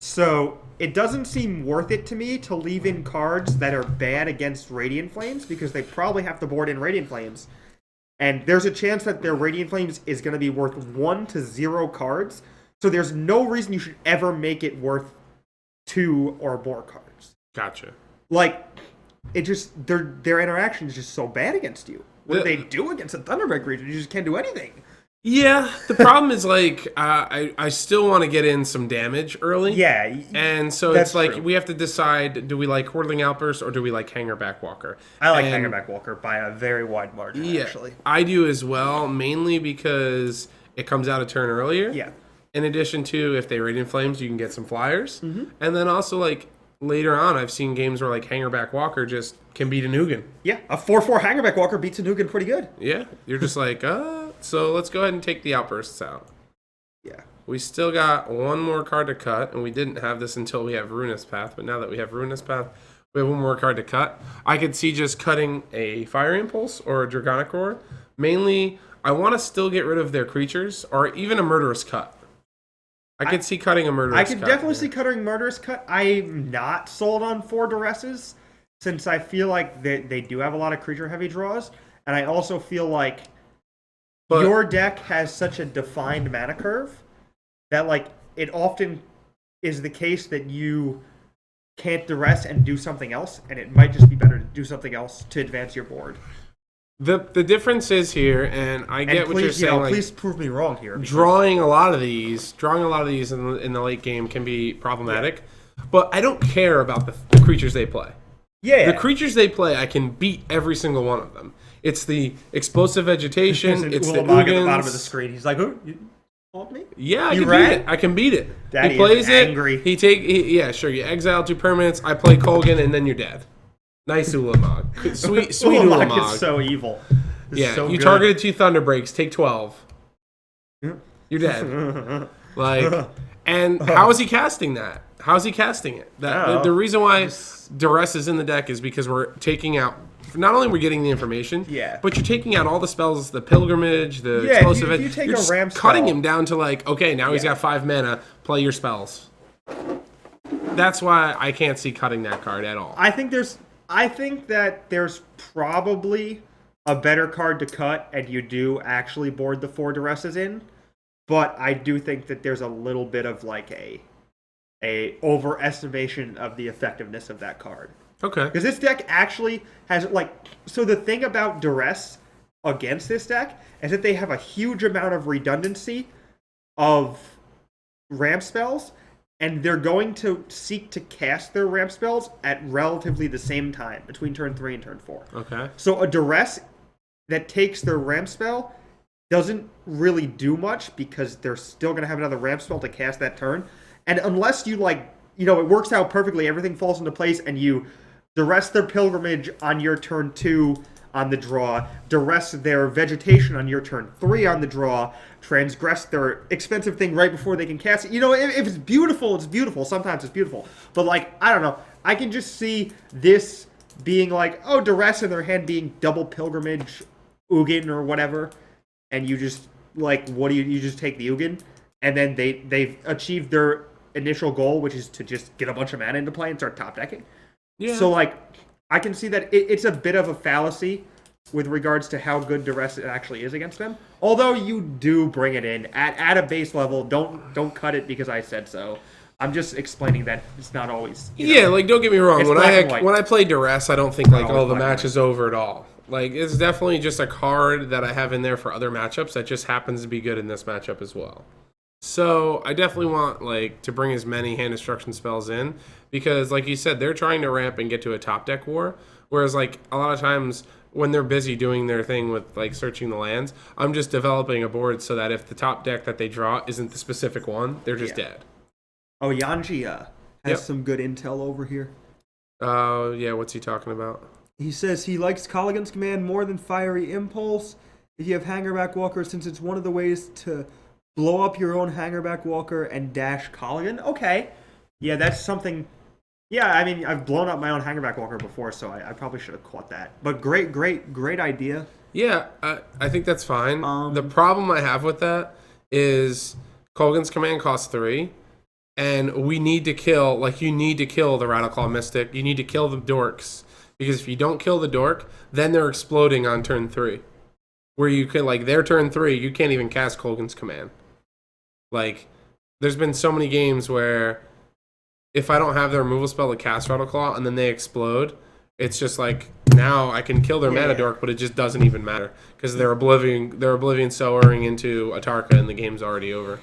B: So it doesn't seem worth it to me to leave in cards that are bad against Radiant Flames, because they probably have to board in Radiant Flames. And there's a chance that their Radiant Flames is going to be worth 1 to 0 cards. So there's no reason you should ever make it worth 2 or more cards.
A: Gotcha.
B: Like, it just their interaction is just so bad against you. What do they do against a Thunderberg creature? You just can't do anything.
A: Yeah, the problem is like I still want to get in some damage early.
B: Yeah,
A: And so
B: that's
A: it's like
B: true.
A: we have to decide: do we like Hordling Outburst or do we like Hangerback Walker?
B: I like
A: And
B: Hangerback Walker by a very wide margin,
A: yeah,
B: actually.
A: I do as well, mainly because it comes out a turn earlier.
B: Yeah.
A: In addition to, if they Radiant Flames, you can get some flyers.
B: Mm-hmm.
A: And then also, like, later on, I've seen games where, like, Hangerback Walker just can beat a Nugan.
B: Yeah, a 4/4 Hangerback Walker beats a Nugan pretty good.
A: Yeah. You're just like, so let's go ahead and take the Outbursts out.
B: Yeah.
A: We still got one more card to cut, and we didn't have this until we have Ruinous Path. But now that we have Ruinous Path, we have one more card to cut. I could see just cutting a Fire Impulse or a Dragonic Roar. Mainly, I want to still get rid of their creatures, or even a Murderous Cut. I could see cutting a Murderous Cut.
B: I could definitely see cutting Murderous Cut. I'm not sold on 4 Duresses, since I feel like they do have a lot of creature-heavy draws, and I also feel like your deck has such a defined mana curve that, like, it often is the case that you can't Duress and do something else, and it might just be better to do something else to advance your board.
A: The difference is here, and I get what you're saying. Like,
B: please prove me wrong here.
A: Drawing a lot of these in the late game can be problematic, but I don't care about the creatures they play.
B: Yeah.
A: The creatures they play, I can beat every single one of them. It's the explosive vegetation. It's the
B: Ulamog at the
A: Ugins.
B: bottom of the screen. He's like, "Who? You called me?"
A: Yeah, I
B: You
A: can
B: ran?
A: beat it. I can beat it.
B: Daddy
A: he plays
B: is
A: it.
B: angry.
A: Yeah, sure. You exile 2 permanents. I play Kolgan, and then you're dead. Nice Ulamog. Sweet
B: Ulamog
A: Ulamog.
B: is so evil. It's
A: Yeah,
B: so
A: you
B: good.
A: targeted 2 Thunder Breaks. Take 12. You're dead. Like, and how is he casting that? How's he casting it? The reason why Duress is in the deck is because we're taking out. Not only we're getting the information,
B: Yeah.
A: but you're taking out all the spells, the Pilgrimage, the
B: Yeah,
A: Explosive.
B: if you take
A: you're
B: a
A: just
B: Ram
A: cutting
B: spell-
A: him down to like, okay, now he's got 5 mana. Play your spells. That's why I can't see cutting that card at all.
B: I think that there's probably a better card to cut, and you do actually board the 4 Duresses in. But I do think that there's a little bit of like a overestimation of the effectiveness of that card.
A: Okay.
B: Because this deck actually has, like... So the thing about Duress against this deck is that they have a huge amount of redundancy of ramp spells, and they're going to seek to cast their ramp spells at relatively the same time, between turn 3 and turn 4.
A: Okay.
B: So a Duress that takes their ramp spell doesn't really do much, because they're still going to have another ramp spell to cast that turn. And unless you, like... You know, it works out perfectly, everything falls into place, and you... Duress their Pilgrimage on your turn 2 on the draw, Duress their Vegetation on your turn 3 on the draw, transgress their expensive thing right before they can cast it. You know, if it's beautiful, it's beautiful. Sometimes it's beautiful. But, like, I don't know. I can just see this being like, oh, Duress in their hand being double Pilgrimage, Ugin or whatever, and you just, like, what do you just take the Ugin, and then they've achieved their initial goal, which is to just get a bunch of mana into play and start top decking.
A: Yeah.
B: So, like, I can see that it's a bit of a fallacy with regards to how good Duress it actually is against them. Although you do bring it in at a base level. Don't cut it because I said so. I'm just explaining that it's not always.
A: Yeah, like, don't get me wrong.
B: It's
A: When
B: black and white.
A: I play Duress, I don't think like,
B: always
A: oh, the
B: black and
A: match is over at all. Like, it's definitely just a card that I have in there for other matchups that just happens to be good in this matchup as well. So I definitely want, like, to bring as many hand destruction spells in, because, like you said, they're trying to ramp and get to a top deck war. Whereas, like, a lot of times when they're busy doing their thing with, like, searching the lands, I'm just developing a board so that if the top deck that they draw isn't the specific one, they're just dead.
B: Oh, Yanji has
A: Yep.
B: some good intel over here.
A: Yeah, what's he talking about?
B: He says he likes Colligan's command more than Fiery Impulse. If you have Hangerback Walker, since it's one of the ways to blow up your own Hangerback Walker and dash Colligan. Okay. Yeah, that's something... Yeah, I mean, I've blown up my own Hangerback Walker before, so I probably should have caught that. But great idea.
A: Yeah, I think that's fine. The problem I have with that is Colgan's command costs 3, and we need to kill, like, you need to kill the Rattleclaw Mystic. You need to kill the Dorks, because if you don't kill the Dork, then they're exploding on turn 3. Where you can, like, their turn 3, you can't even cast Colgan's command. Like, there's been so many games where if I don't have the removal spell to cast Rattleclaw and then they explode, it's just like now I can kill their mana dork, but it just doesn't even matter because they're Oblivion Sowering into Atarka and the game's already over.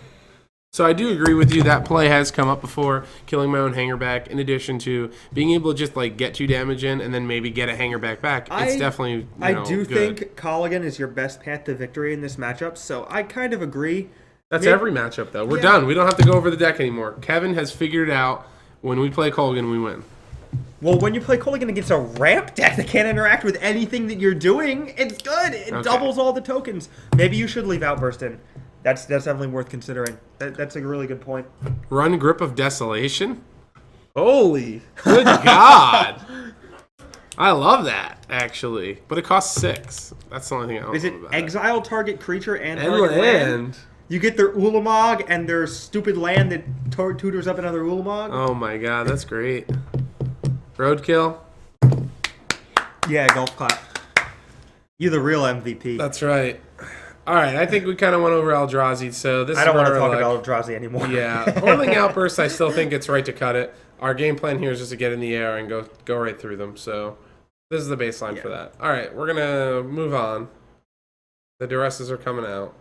A: So I do agree with you. That play has come up before, killing my own hanger back, in addition to being able to just like get 2 damage in and then maybe get a hanger back. It's definitely
B: I do
A: good.
B: think Colligan is your best path to victory in this matchup, so I kind of agree.
A: That's every matchup, though. We're done. We don't have to go over the deck anymore. Kevin has figured it out. When we play Colgan, we win.
B: Well, when you play Colligan against a ramp deck that can't interact with anything that you're doing, it's good. It doubles all the tokens. Maybe you should leave Outburst in. That's definitely worth considering. That's a really good point.
A: Run Grip of Desolation? Holy. Good God. I love that, actually. But it costs 6. That's the only thing I don't know about.
B: Is it exile target creature and
A: target land?
B: You get their Ulamog and their stupid land that tutors up another Ulamog?
A: Oh my God, that's great. Roadkill?
B: Yeah, golf clap. You're the real MVP.
A: That's right. All right, I think we kind of went over Eldrazi, so this
B: I don't want to talk about Eldrazi anymore.
A: Yeah, Whirling Outburst, I still think it's right to cut it. Our game plan here is just to get in the air and go right through them, so this is the baseline for that. All right, we're going to move on. The Duresses are coming out.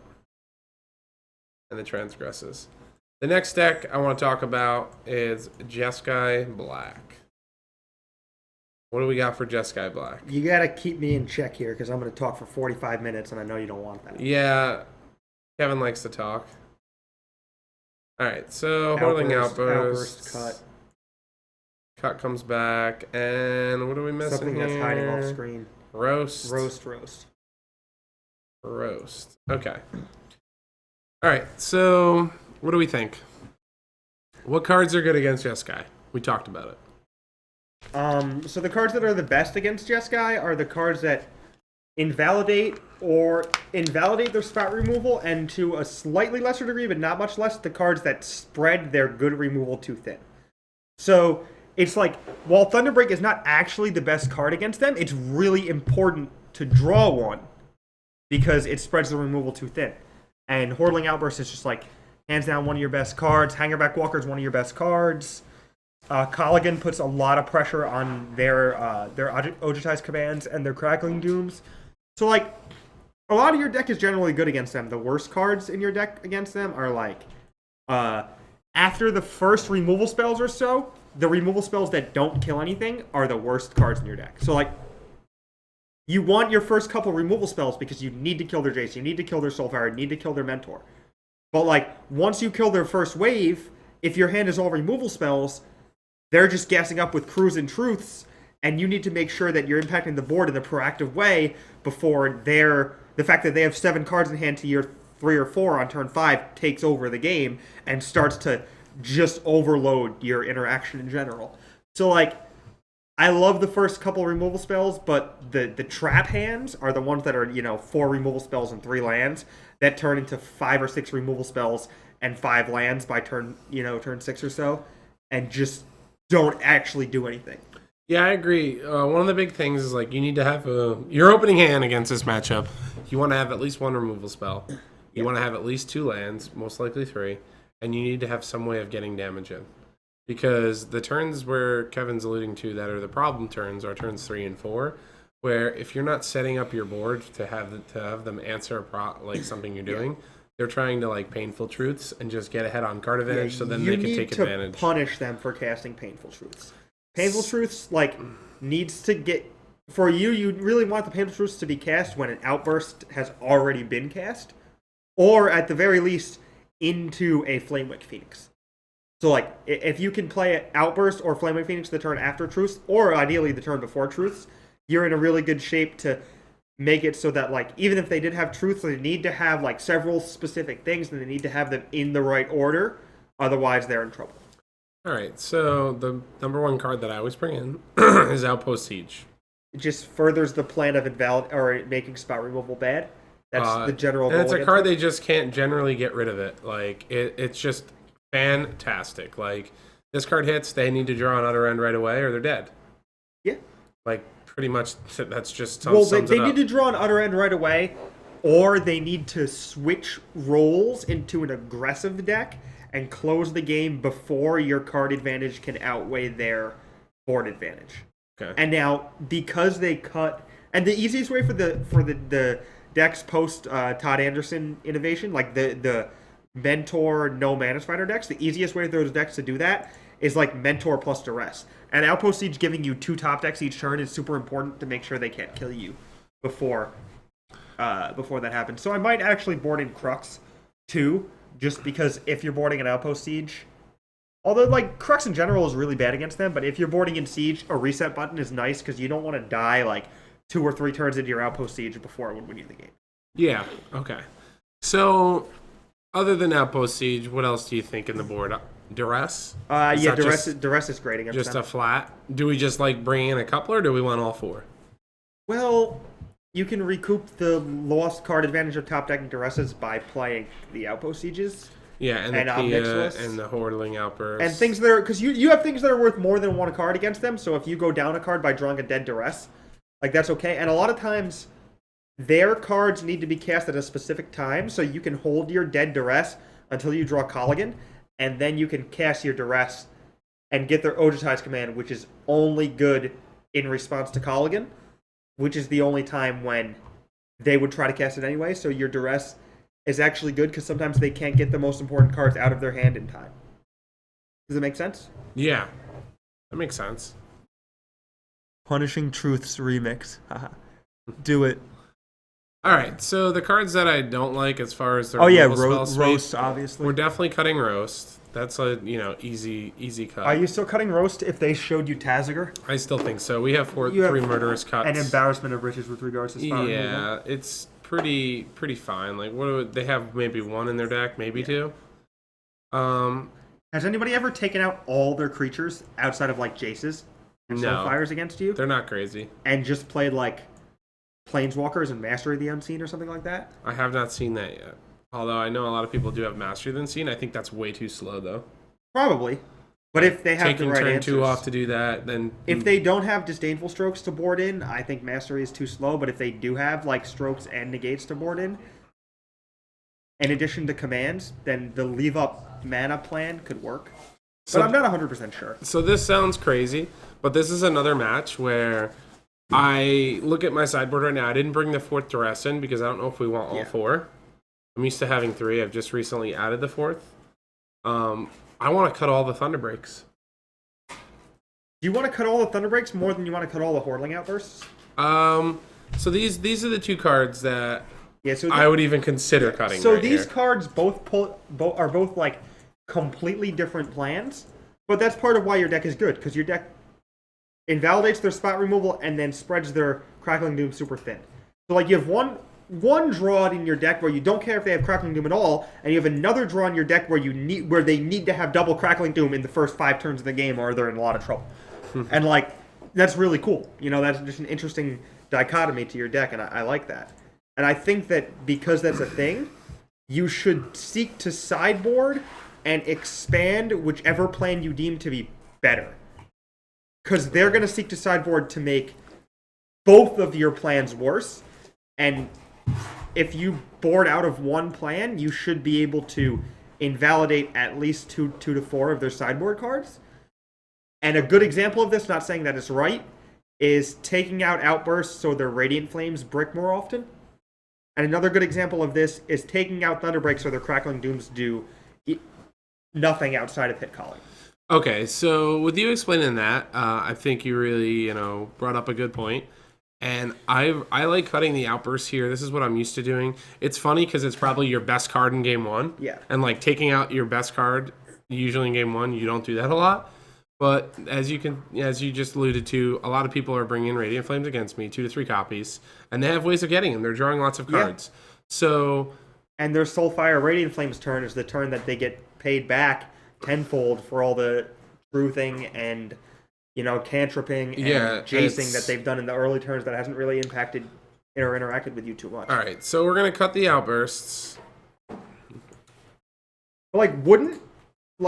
A: And the Transgresses. The next deck I want to talk about is Jeskai Black. What do we got for Jeskai Black?
B: You got to keep me in check here because I'm going to talk for 45 minutes and I know you don't want that.
A: Yeah, Kevin likes to talk. All right, so Whirling Outburst. Cut comes back. And what are we missing
B: Something
A: here?
B: that's hiding off screen.
A: Roast. Okay. All right, so what do we think? What cards are good against Jeskai? We talked about it.
B: So the cards that are the best against Jeskai are the cards that invalidate their spot removal, and to a slightly lesser degree, but not much less, the cards that spread their good removal too thin. So it's like, while Thunderbreak is not actually the best card against them, it's really important to draw one because it spreads the removal too thin. And Whirling Outburst is just like, hands down, one of your best cards. Hangerback Walker is one of your best cards. Colligan puts a lot of pressure on their Ojutai's commands and their Crackling Dooms. So, like, a lot of your deck is generally good against them. The worst cards in your deck against them are, like, after the first removal spells or so, the removal spells that don't kill anything are the worst cards in your deck. So, like, you want your first couple removal spells because you need to kill their Jace, you need to kill their Soulfire, you need to kill their Mentor. But, like, once you kill their first wave, if your hand is all removal spells, they're just gassing up with Crews and Truths, and you need to make sure that you're impacting the board in a proactive way before the fact that they have 7 cards in hand to your 3 or 4 on turn 5 takes over the game and starts to just overload your interaction in general. So, like, I love the first couple removal spells, but the trap hands are the ones that are, 4 removal spells and 3 lands that turn into 5 or 6 removal spells and 5 lands by turn 6 or so, and just don't actually do anything.
A: Yeah, I agree. One of the big things is, like, you need to have your opening hand against this matchup. You want to have at least 1 removal spell. You want to have at least 2 lands, most likely 3, and you need to have some way of getting damage in. Because the turns where Kevin's alluding to that are the problem turns are turns 3 and 4, where if you're not setting up your board to have them answer something you're doing, they're trying to, like, Painful Truths and just get ahead on card advantage, so then they can take advantage.
B: You need to punish them for casting Painful Truths. Painful Truths, like, needs to get... For you really want the Painful Truths to be cast when an Outburst has already been cast, or at the very least, into a Flamewick Phoenix. So, like, if you can play Outburst or Flamewick Phoenix the turn after Truths, or ideally the turn before Truths, you're in a really good shape to make it so that, like, even if they did have Truths, they need to have, like, several specific things, and they need to have them in the right order, otherwise they're in trouble.
A: All right, so the number 1 card that I always bring in is Outpost Siege.
B: It just furthers the plan of making spot removal bad. That's the general goal.
A: And it's a card they just can't generally get rid of it. Like, it's just fantastic. Like, this card hits, they need to draw an Utter End right away, or they're dead.
B: Yeah.
A: Like, pretty much, that's just
B: they need to draw an Utter End right away, or they need to switch roles into an aggressive deck and close the game before your card advantage can outweigh their board advantage.
A: Okay.
B: And now because they cut, and the easiest way for the decks post Todd Anderson innovation, like the Mentor no Mana Spider decks, the easiest way for those decks to do that is like Mentor plus Duress. And Outpost Siege giving you 2 top decks each turn is super important to make sure they can't kill you before that happens. So I might actually board in Crux too, just because if you're boarding an Outpost Siege, although like Crux in general is really bad against them, but if you're boarding in Siege, a reset button is nice because you don't want to die like 2 or 3 turns into your Outpost Siege before it would win you the game.
A: Yeah. Okay. So, other than Outpost Siege, what else do you think in the board? Duress?
B: Yeah, Duress is great against
A: just
B: them.
A: a flat. Do we just like bring in a couple, or do we want all 4?
B: Well, you can recoup the lost card advantage of top decking Duresses by playing the Outpost Sieges.
A: Yeah, and the Pia and the Hordling Outburst.
B: And things that are, because you have things that are worth more than 1 card against them, so if you go down a card by drawing a dead Duress, like that's okay. And a lot of times, their cards need to be cast at a specific time, so you can hold your dead Duress until you draw Colligan, and then you can cast your Duress and get their Ojutize command, which is only good in response to Colligan, which is the only time when they would try to cast it anyway. So your Duress is actually good because sometimes they can't get the most important cards out of their hand in time. Does that make sense?
A: Yeah, that makes sense.
B: Punishing Truths remix. Do it.
A: All right, so the cards that I don't like as far as the
B: Roast, obviously.
A: We're definitely cutting Roast. That's a easy cut.
B: Are you still cutting Roast if they showed you Taziger?
A: I still think so. We have 3 murderous cuts.
B: An embarrassment of riches with regards to spot removal.
A: Yeah, it's pretty fine. Like they have maybe 1 in their deck, maybe 2.
B: Has anybody ever taken out all their creatures outside of like Jaces and Soulfires against you?
A: They're not crazy.
B: And just played like Planeswalkers and Mastery of the Unseen or something like that?
A: I have not seen that yet. Although I know a lot of people do have Mastery of the Unseen. I think that's way too slow though.
B: Probably. But if they have
A: taking
B: the right
A: turn
B: answers,
A: 2 off to do that, then
B: if they don't have Disdainful Strokes to board in, I think Mastery is too slow. But if they do have like Strokes and Negates to board in addition to commands, then the leave up mana plan could work. But I'm not 100% sure.
A: So this sounds crazy, but this is another match where I look at my sideboard right now. I didn't bring the 4th Duress in because I don't know if we want all 4. I'm used to having 3. I've just recently added the 4th. I want to cut all the Thunderbreaks.
B: Do you want to cut all the Thunderbreaks more than you want to cut all the Hordling Outbursts?
A: So these are the 2 cards that
B: so
A: I would even consider cutting.
B: So
A: right
B: these
A: here.
B: cards are both like completely different plans, but that's part of why your deck is good, because your deck invalidates their spot removal and then spreads their Crackling Doom super thin. So like you have one draw in your deck where you don't care if they have Crackling Doom at all, and you have another draw in your deck where they need to have double Crackling Doom in the first 5 turns of the game, or they're in a lot of trouble. And like that's really cool. That's just an interesting dichotomy to your deck, and I like that. And I think that because that's a thing, you should seek to sideboard and expand whichever plan you deem to be better. Because they're going to seek to sideboard to make both of your plans worse. And if you board out of one plan, you should be able to invalidate at least 2 to 4 of their sideboard cards. And a good example of this, not saying that it's right, is taking out Outbursts so their Radiant Flames brick more often. And another good example of this is taking out Thunderbreak so their Crackling Dooms do nothing outside of hit calling.
A: Okay, so with you explaining that, I think you really, brought up a good point. And I like cutting the Outbursts here. This is what I'm used to doing. It's funny because it's probably your best card in game 1.
B: Yeah.
A: And like taking out your best card, usually in game 1, you don't do that a lot. But as you just alluded to, a lot of people are bringing in Radiant Flames against me, 2 to 3 copies, and they have ways of getting them. They're drawing lots of cards. Yeah. So,
B: and their Soulfire Radiant Flames turn is the turn that they get paid back tenfold for all the truthing and cantripping and jacing that they've done in the early turns that hasn't really impacted or interacted with you too much.
A: All right, so we're gonna cut the Outbursts.
B: Wouldn't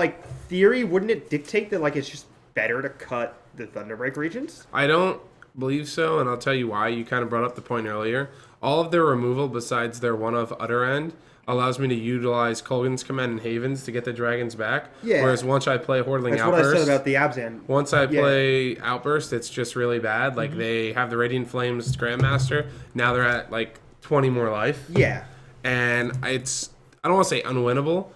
B: it dictate that it's just better to cut the Thunderbreak regions?
A: I don't believe so, and I'll tell you why. You kind of brought up the point earlier. All of their removal besides their one of Utter End allows me to utilize Kolgan's Command and Havens to get the dragons back.
B: Yeah.
A: Whereas once I play Hordling
B: That's
A: Outburst,
B: what I said about the Abzan.
A: once I play Outburst, it's just really bad. Like they have the Radiant Flames Grandmaster. Now they're at like 20 more life.
B: Yeah.
A: And I don't want to say unwinnable,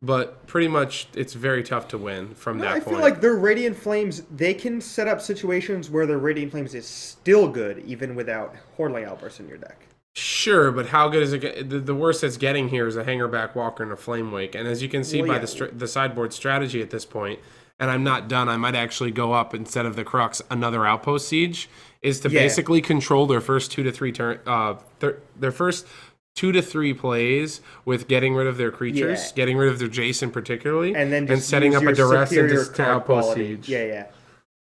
A: but pretty much it's very tough to win from that
B: I
A: point.
B: feel like their Radiant Flames, they can set up situations where their Radiant Flames is still good, even without Hordling Outburst in your deck.
A: Sure, but how good is it? The worst it's getting here is a Hangerback Walker and a Flame Wake. And as you can see by the sideboard strategy at this point, and I'm not done, I might actually go up instead of the Crux, another Outpost Siege, is to basically control their first 2 to 3 their first 2 to 3 plays with getting rid of their creatures, getting rid of their Jason particularly,
B: and then just
A: setting up a duress into Outpost
B: quality.
A: Siege.
B: Yeah.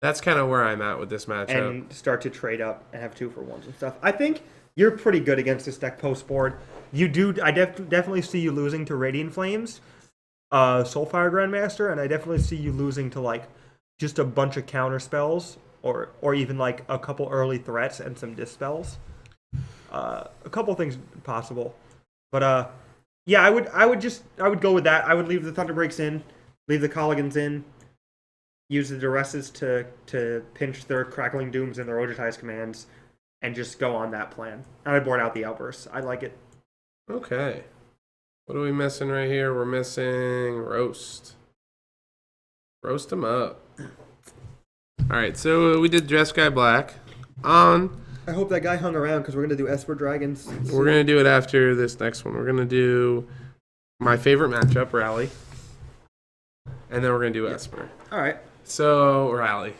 A: That's kind of where I'm at with this matchup.
B: And start to trade up and have 2-for-1s and stuff. I think you're pretty good against this deck post board. You do. I definitely see you losing to Radiant Flames, Soulfire Grandmaster, and I definitely see you losing to like just a bunch of counter spells or even like a couple early threats and some dispels. A couple things possible, but yeah, I would go with that. I would leave the Thunderbreaks in, leave the Colligans in, use the Duresses to pinch their Crackling Dooms and their Ojitize commands, and just go on that plan. And I board out the Outbursts. I like it.
A: Okay. What are we missing right here? We're missing Roast. Roast them up. All right, so we did Jeskai Black.
B: I hope that guy hung around because we're going to do Esper Dragons.
A: We're going to do it after this next one. We're going to do my favorite matchup, Rally. And then we're going to do Esper.
B: All right.
A: So, Rally.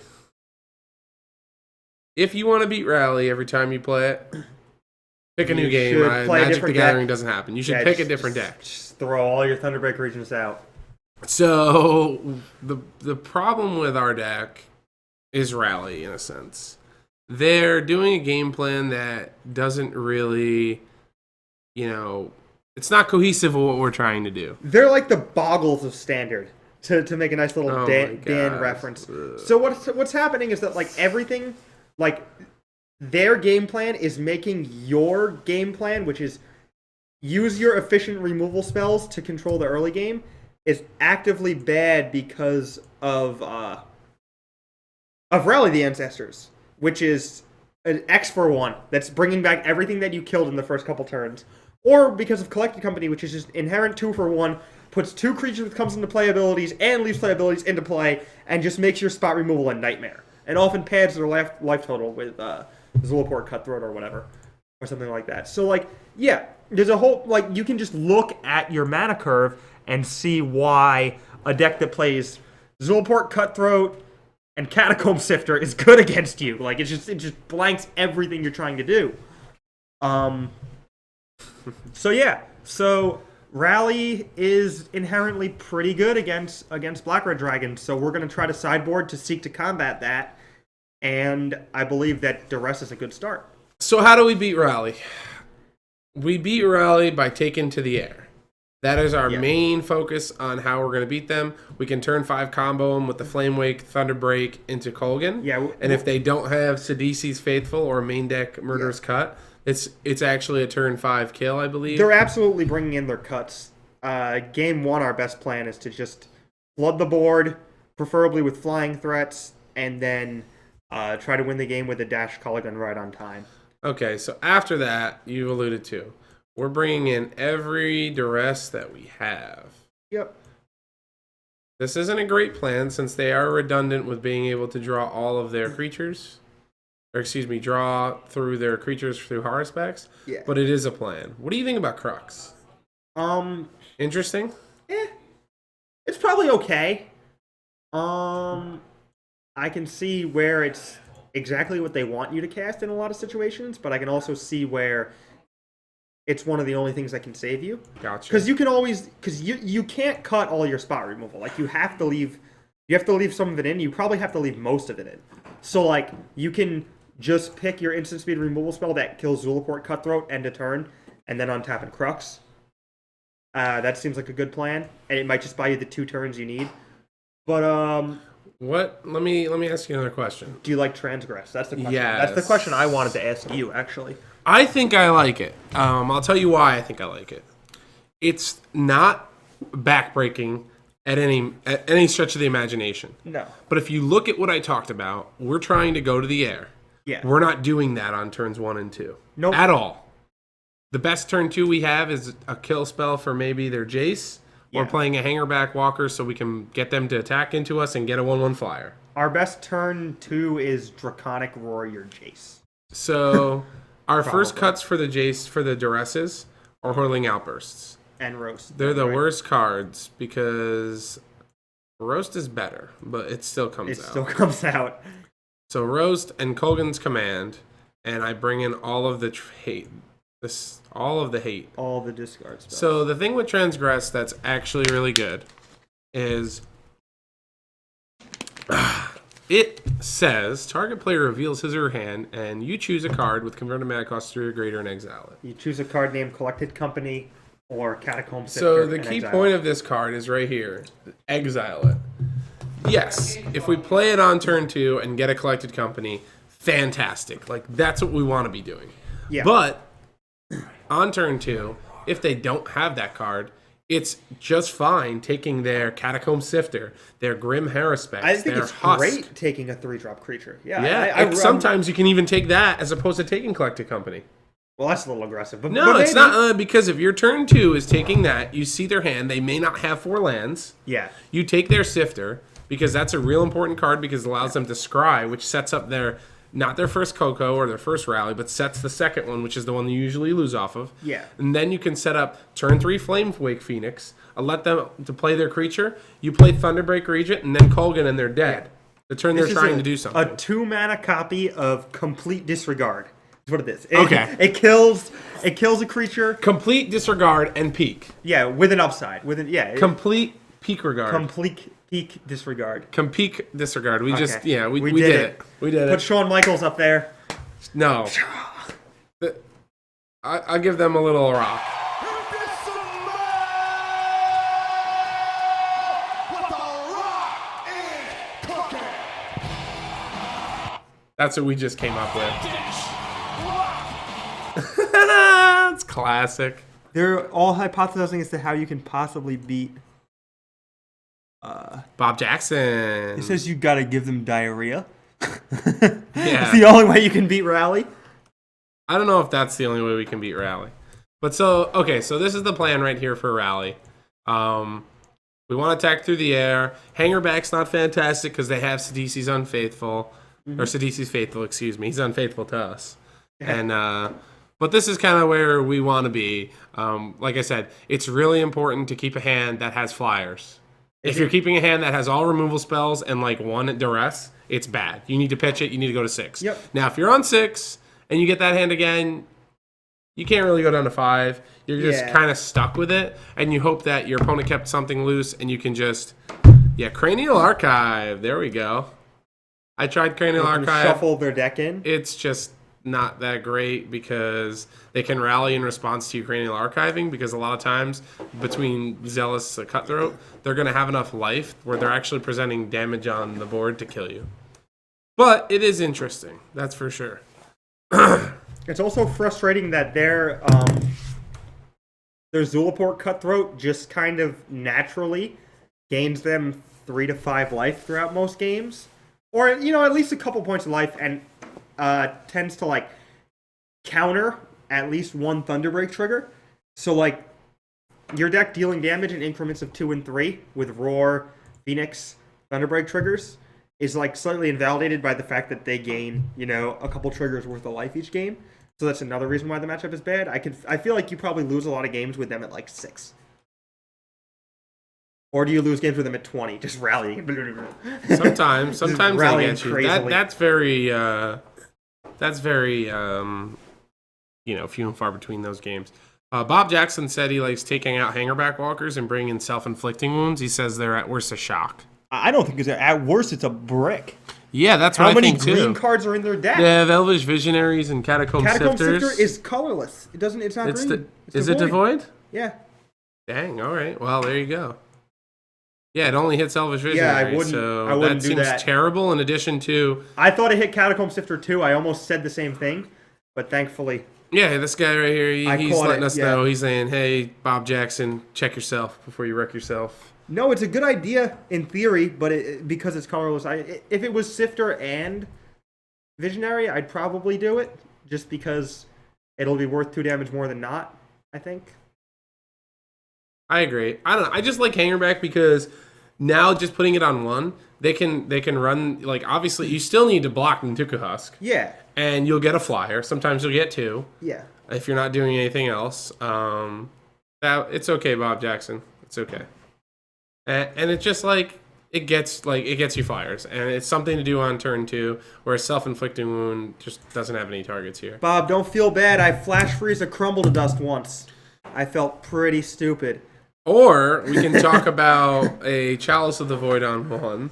A: If you want to beat Rally every time you play it, pick a new game. Magic the Gathering doesn't happen. You should pick a different deck.
B: Just throw all your Thunderbreak regions out.
A: So, the problem with our deck is Rally, in a sense. They're doing a game plan that doesn't really, it's not cohesive with what we're trying to do.
B: They're like the Boggles of Standard, to make a nice little Dan reference. So what's happening is that like everything, like their game plan is making your game plan, which is use your efficient removal spells to control the early game, is actively bad because of Rally the Ancestors, which is an X-for-1 that's bringing back everything that you killed in the first couple turns. Or because of Collected Company, which is just inherent 2-for-1, puts 2 creatures with comes into play abilities and leaves play abilities into play, and just makes your spot removal a nightmare. And often pads their life total with Zulaport Cutthroat or whatever. Or something like that. So, like, yeah, there's a whole, like, you can just look at your mana curve and see why a deck that plays Zulaport Cutthroat and Catacomb Sifter is good against you. Like, it just blanks everything you're trying to do. So Rally is inherently pretty good against Black Red Dragons. So we're going to try to sideboard to seek to combat that. And I believe that Duress is a good start.
A: So how do we beat Rally? We beat Rally by taking to the air. That is our main focus on how we're going to beat them. We can turn 5 combo them with the Flame Wake, Thunder Break into Kolgan.
B: Yeah,
A: and if they don't have Sidisi's Faithful or main deck Murderous Cut, it's actually a turn 5 kill, I believe.
B: They're absolutely bringing in their cuts. Game 1, our best plan is to just flood the board, preferably with flying threats, and then try to win the game with a dash Kolgan right on time.
A: Okay, so after that, you alluded to, we're bringing in every Duress that we have.
B: Yep.
A: This isn't a great plan since they are redundant with being able to draw all of their creatures. Or excuse me, draw through their creatures through horror specs.
B: Yeah.
A: But it is a plan. What do you think about Crux? Interesting?
B: It's probably okay. I can see where it's exactly what they want you to cast in a lot of situations, but I can also see where it's one of the only things that can save you.
A: Gotcha.
B: Because you can always, because you can't cut all your spot removal. Like you have to leave some of it in. You probably have to leave most of it in. So like you can just pick your instant speed removal spell that kills Zulaport Cutthroat end of turn, and then untap and Crux. That seems like a good plan, and it might just buy you the 2 turns you need. But
A: what? Let me ask you another question.
B: Do you like Transgress? That's the question.
A: Yes.
B: That's the question I wanted to ask you, actually.
A: I think I like it. I'll tell you why I think I like it. it's not backbreaking at any stretch of the imagination.
B: No.
A: But if you look at what I talked about, we're trying to go to the air.
B: Yeah.
A: We're not doing that on turns 1 and 2.
B: Nope.
A: At all. The best turn 2 we have is a kill spell for maybe their Jace.
B: Yeah.
A: Or playing a hangerback walker so we can get them to attack into us and get a 1/1 flyer.
B: Our best turn 2 is Draconic Warrior Jace.
A: So our first cuts for the Jace for the Duresses are Whirling Outbursts.
B: And Roast.
A: They're the
B: right?
A: worst cards because Roast is better, but it still comes
B: It
A: out.
B: still comes out.
A: So Roast and Kolgan's Command, and I bring in all of the hate. All of the hate.
B: All the discard spells.
A: So the thing with Transgress that's actually really good is it says target player reveals his or her hand, and you choose a card with converted mana cost 3 or greater and exile it.
B: You choose a card named Collected Company or Catacomb Sifter.
A: So the
B: and
A: key
B: exile
A: point
B: it.
A: of this card is right here. Exile it. Yes, if we play it on turn 2 and get a Collected Company, fantastic. Like, that's what we want to be doing.
B: Yeah.
A: But on turn 2, if they don't have that card, it's just fine taking their Catacomb Sifter, their Grim Haruspex,
B: I think
A: their
B: it's
A: Husk.
B: great taking a 3-drop creature. Yeah.
A: Yeah, sometimes you can even take that as opposed to taking Collected Company.
B: Well, that's a little aggressive. But,
A: No,
B: but
A: it's
B: maybe.
A: not, because if your turn 2 is taking that, you see their hand, they may not have 4 lands.
B: Yeah.
A: You take their Sifter, because that's a real important card because it allows them to scry, which sets up not their first Coco or their first rally, but sets the second one, which is the one you usually lose off of.
B: Yeah.
A: And then you can set up turn 3 Flame Wake Phoenix, let them to play their creature, you play Thunderbreak Regent, and then Kolgan, and they're dead. The turn they're
B: This is
A: trying to do something.
B: A 2-mana copy of Complete Disregard. Is what it is.
A: Okay.
B: It kills a creature.
A: Complete Disregard and Peak.
B: Yeah, with an upside.
A: Complete Peak Regard.
B: Complete Peak Disregard.
A: Peak Disregard. We just,
B: Okay.
A: yeah, we did it. We did
B: Put
A: it.
B: Shawn Michaels up there.
A: No. I'll give them a little rock. That's what we just came up with. It's classic.
B: They're all hypothesizing as to how you can possibly beat.
A: Bob Jackson.
B: It says you gotta give them diarrhea.
A: Yeah.
B: It's the only way you can beat Rally.
A: I don't know if that's the only way we can beat Rally. But so this is the plan right here for Rally. We want to attack through the air. Hangerback's not fantastic because they have Sidisi's Unfaithful. Or Sidisi's Faithful, excuse me. He's unfaithful to us. And but this is kind of where we want to be. Like I said, it's really important to keep a hand that has flyers. If you're keeping a hand that has all removal spells and like 1 duress, it's bad. You need to pitch it. You need to go to 6.
B: Yep.
A: Now, if you're on 6 and you get that hand again, you can't really go down to 5. You're just kind of stuck with it, and you hope that your opponent kept something loose, and you can just, Cranial Archive. There we go. I tried Cranial Archive.
B: Shuffle their deck in.
A: It's just not that great because they can rally in response to you Cranial Archiving, because a lot of times between Zealous and Cutthroat, they're going to have enough life where they're actually presenting damage on the board to kill you. But it is interesting, that's for sure.
B: It's also frustrating that their Zulaport Cutthroat just kind of naturally gains them 3 to 5 life throughout most games. Or, at least a couple points of life, and tends to, counter at least 1 Thunderbreak trigger. So, your deck dealing damage in increments of 2 and 3 with Roar, Phoenix, Thunderbreak triggers is, slightly invalidated by the fact that they gain, a couple triggers worth of life each game. So that's another reason why the matchup is bad. I feel like you probably lose a lot of games with them at, 6. Or do you lose games with them at 20, just rallying?
A: Sometimes they
B: rallying
A: get you.
B: crazily.
A: That's very few and far between those games. Bob Jackson said he likes taking out hangerback walkers and bringing in self-inflicting wounds. He says they're at worst a shock.
B: I don't think it's at worst it's a brick.
A: Yeah, that's what
B: How
A: I
B: many
A: think
B: green
A: too.
B: cards are in their deck?
A: They have Elvish Visionaries and Catacomb Sifters.
B: Sifter is colorless. It's not green.
A: Is it devoid?
B: Yeah.
A: Dang, all right. Well, there you go. Yeah, it only hits Elvish
B: Yeah,
A: Visionaries,
B: I wouldn't
A: that
B: do
A: seems
B: that.
A: terrible in addition to...
B: I thought it hit Catacomb Sifter too. I almost said the same thing. but thankfully,
A: Yeah, this guy right here,
B: I
A: he's
B: caught
A: letting
B: it,
A: us
B: yeah.
A: know. He's saying, hey, Bob Jackson, check yourself before you wreck yourself.
B: no, it's a good idea in theory, but because it's colorless, if it was Sifter and Visionary, I'd probably do it just because it'll be worth 2 damage more than not. I think.
A: I agree. I don't know. I just like Hangerback because now just putting it on one, they can run, like, obviously you still need to block Ntuku Husk.
B: Yeah.
A: And you'll get a flyer. Sometimes you'll get 2.
B: Yeah.
A: If you're not doing anything else. It's okay, Bob Jackson. It's okay. And it's just like it gets you flyers, and it's something to do on turn 2, where a self-inflicting wound just doesn't have any targets here.
B: Bob, don't feel bad. I flash freeze a crumble to dust once. I felt pretty stupid.
A: Or we can talk about a Chalice of the Void on 1.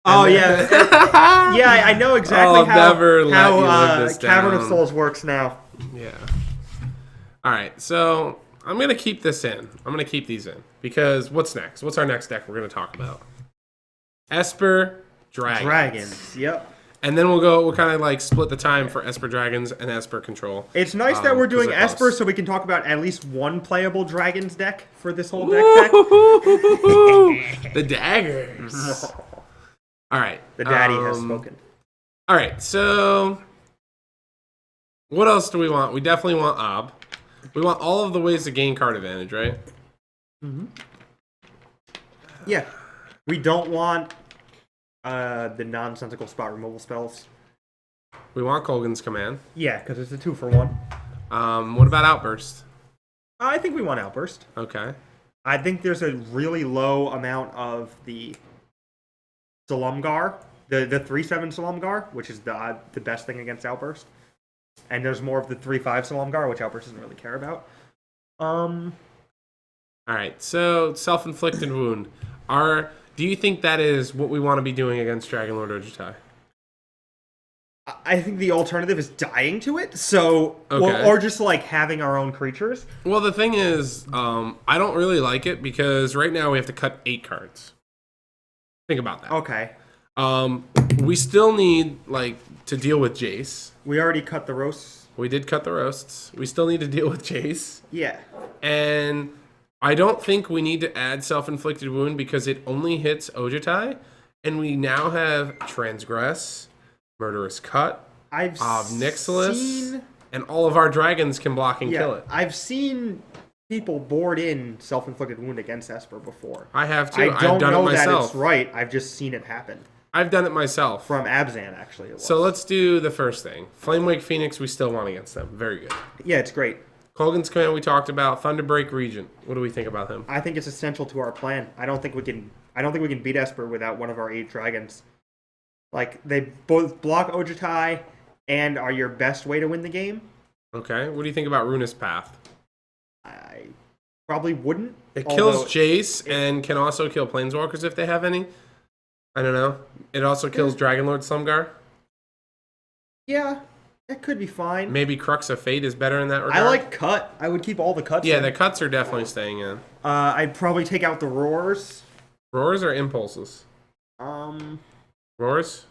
B: Oh yeah, yeah. I know exactly how Cavern of Souls works now.
A: Yeah. All right, so I'm gonna keep this in. I'm gonna keep these in because what's next? What's our next deck we're gonna talk about? Esper Dragons.
B: Dragons. Yep.
A: And then we'll kind of like split the time for Esper Dragons and Esper Control.
B: It's nice that we're doing Esper
A: close.
B: so we can talk about at least one playable Dragons deck for this whole deck.
A: The daggers. All right.
B: The daddy has spoken.
A: All right, so what else do we want? We definitely want Ob. We want all of the ways to gain card advantage, right?
B: Mm-hmm. Yeah. We don't want the nonsensical spot removal spells.
A: We want Kolgan's Command.
B: Yeah, because it's a 2-for-1.
A: What about Outburst?
B: I think we want Outburst.
A: Okay.
B: I think there's a really low amount of the Salumgar, the 3/7 Salumgar, which is the best thing against Outburst. And there's more of the 3/5 Salumgar, which Outburst doesn't really care about.
A: All right, so self-inflicted wound. Do you think that is what we want to be doing against Dragonlord Ojutai?
B: I think the alternative is dying to it, so
A: Okay.
B: or just like having our own creatures.
A: Well, the thing is, I don't really like it because right now we have to cut 8 cards. Think about that.
B: Okay.
A: We still need to deal with Jace.
B: We already cut the roasts.
A: We did cut the roasts. We still need to deal with Jace.
B: Yeah.
A: And I don't think we need to add self-inflicted wound because it only hits Ojutai, and we now have Transgress, Murderous Cut, Nixilis, and all of our dragons can block and kill it.
B: I've seen people board in self-inflicted wound against Esper before.
A: I have too.
B: I don't
A: I've done
B: know
A: it
B: that
A: myself.
B: it's right. I've just seen it happen.
A: I've done it myself.
B: From Abzan, actually. It was.
A: So let's do the first thing. Flamewake Phoenix, we still want against them. Very good.
B: Yeah, it's great.
A: Kolgan's Command we talked about. Thunderbreak Regent. What do we think about him?
B: I think it's essential to our plan. I don't think we can beat Esper without one of our 8 dragons. Like, they both block Ojutai and are your best way to win the game.
A: Okay. What do you think about Runus Path?
B: I probably wouldn't.
A: It kills Jace and can also kill Planeswalkers if they have any. I don't know. It also kills Dragonlord Slumgar.
B: Yeah, that could be fine.
A: Maybe Crux of Fate is better in that regard.
B: I like cut. I would keep all the cuts.
A: Yeah, the cuts are definitely staying in.
B: I'd probably take out the roars.
A: Roars or impulses? Roars?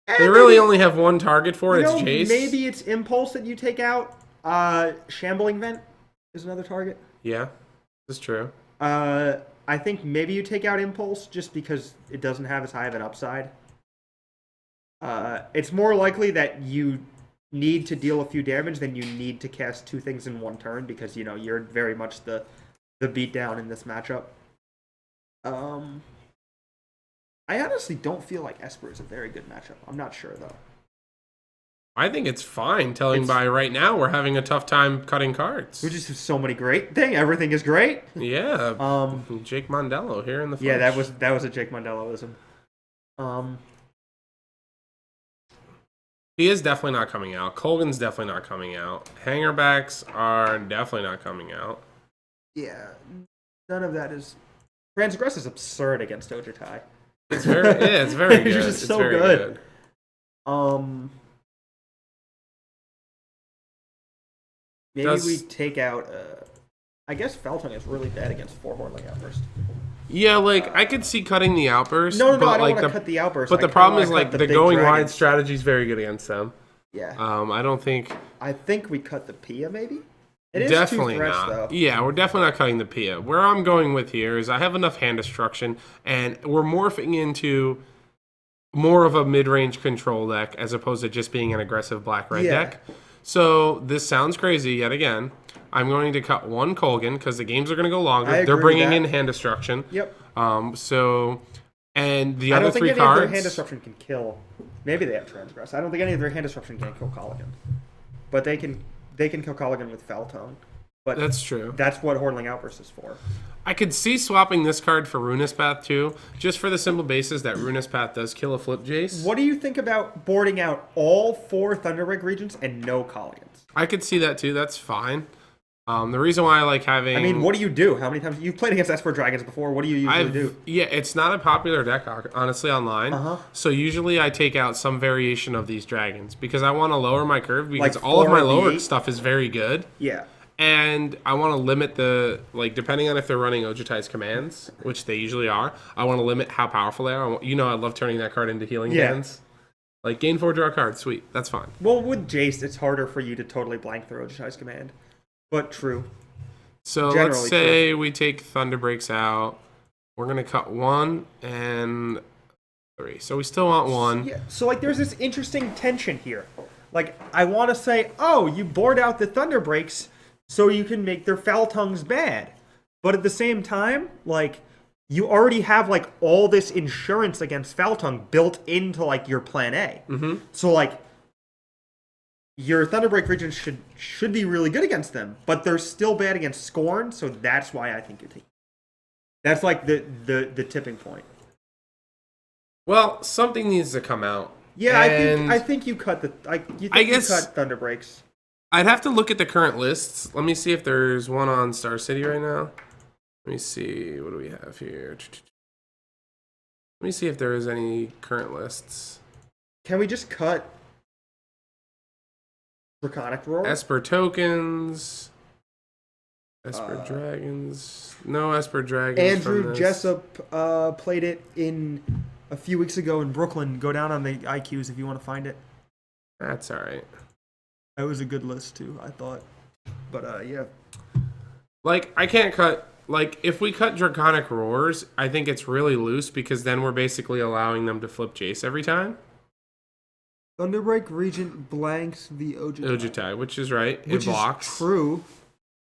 B: They
A: They really only have one target for it. It's Jace.
B: Maybe it's impulse that you take out. Shambling Vent is another target.
A: Yeah, that's true.
B: I think maybe you take out impulse just because it doesn't have as high of an upside. It's more likely that you need to deal a few damage than you need to cast 2 things in one turn because you're very much the beatdown in this matchup. I honestly don't feel like Esper is a very good matchup. I'm not sure though.
A: I think it's fine. By right now, we're having a tough time cutting cards.
B: We just have so many great things. Everything is great.
A: Yeah. Jake Mondello here in the flesh.
B: Yeah, that was a Jake Mondelloism.
A: He is definitely not coming out. Kolgan's definitely not coming out. Hangerbacks are definitely not coming out.
B: Yeah, none of that is. Transgress is absurd against Ojutai.
A: It's very good.
B: It's just
A: It's
B: so
A: very
B: good. Maybe we take out. I guess Feltung is really bad against 4-Hornling Outburst.
A: Yeah, I could see cutting the outburst.
B: No,
A: but
B: I don't want to cut the outburst.
A: But the problem is the going wide strategy is very good against them.
B: Yeah.
A: I don't think.
B: I think we cut the Pia, maybe? It is
A: Definitely
B: 2 threats,
A: not.
B: though.
A: Yeah, we're definitely not cutting the Pia. Where I'm going with here is I have enough hand destruction, and we're morphing into more of a mid-range control deck as opposed to just being an aggressive black-red
B: Yeah.
A: deck. So this sounds crazy yet again. I'm going to cut one Colgan because the games are going to go longer.
B: I
A: They're
B: agree
A: bringing
B: with
A: in
B: that.
A: hand destruction.
B: Yep.
A: And the
B: I
A: other
B: don't think
A: three
B: any of their hand
A: cards.
B: disruption can kill. Maybe they have transgress. I don't think any of their hand disruption can kill Colligan. But they can kill Colligan with Feltone. But
A: That's true.
B: that's what Hordeling Outburst is for.
A: I could see swapping this card for Runus Path too, just for the simple basis that Runus Path does kill a flip Jace.
B: What do you think about boarding out all 4 Thunderbreak regions and no Colligans?
A: I could see that too. That's fine. The reason why I like having.
B: I mean, what do you do? How many times you've played against Esper Dragons before? What do you usually do?
A: Yeah, it's not a popular deck, honestly, online.
B: Uh-huh.
A: So usually I take out some variation of these dragons because I want to lower my curve because
B: Like
A: all of my
B: 4
A: lower
B: V8?
A: stuff is very good.
B: Yeah.
A: And I want to limit the, like, depending on if they're running Ojutai's commands, which they usually are, I want to limit how powerful they are. I love turning that card into healing
B: Yeah.
A: hands. Like, gain 4, draw a card. Sweet. That's fine.
B: Well, with Jace, it's harder for you to totally blank through Ojutai's command. But true.
A: So
B: Generally
A: let's say we take Thunder Breaks out. We're going to cut 1 and 3. So we still want 1.
B: Yeah. So, like, there's this interesting tension here. Like, I want to say, oh, you board out the Thunder Breaks so you can make their Foul Tongues bad. But at the same time, like, you already have, like, all this insurance against Foul Tongue built into, like, your plan A.
A: Mm-hmm.
B: So, like, your Thunderbreak regions should be really good against them, but they're still bad against Scorn, so that's why I think you're taking. That's like the tipping point.
A: Well, something needs to come out.
B: Yeah,
A: And
B: I think you cut the you cut Thunderbreaks.
A: I'd have to look at the current lists. Let me see if there's one on Star City right now. Let me see. What do we have here? Let me see if there is any current lists.
B: Can we just cut Draconic Roar?
A: Esper tokens. Esper dragons. No Esper dragons.
B: Andrew
A: from this.
B: Jessup played it in a few weeks ago in Brooklyn. Go down on the IQs if you want to find it.
A: That's all right.
B: That was a good list too, I thought. But yeah.
A: Like, I can't cut. Like, if we cut Draconic Roars, I think it's really loose because then we're basically allowing them to flip Jace every time.
B: Thunderbreak Regent blanks the
A: Ojutai, which is right.
B: Which
A: It blocks.
B: is true.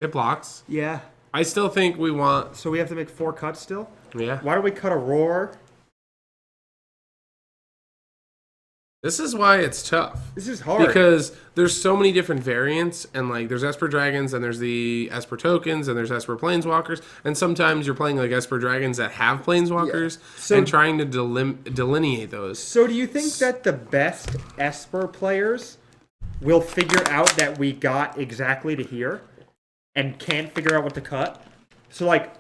A: It blocks.
B: Yeah.
A: I still think we want.
B: So we have to make 4 cuts still?
A: Yeah.
B: Why don't we cut a Roar?
A: This is why it's tough.
B: This is hard.
A: Because there's so many different variants, and like there's Esper Dragons, and there's the Esper Tokens, and there's Esper Planeswalkers, and sometimes you're playing like Esper Dragons that have Planeswalkers,
B: So-
A: and trying to delineate those.
B: So do you think that the best Esper players will figure out that we got exactly to here and can't figure out what to cut? So like,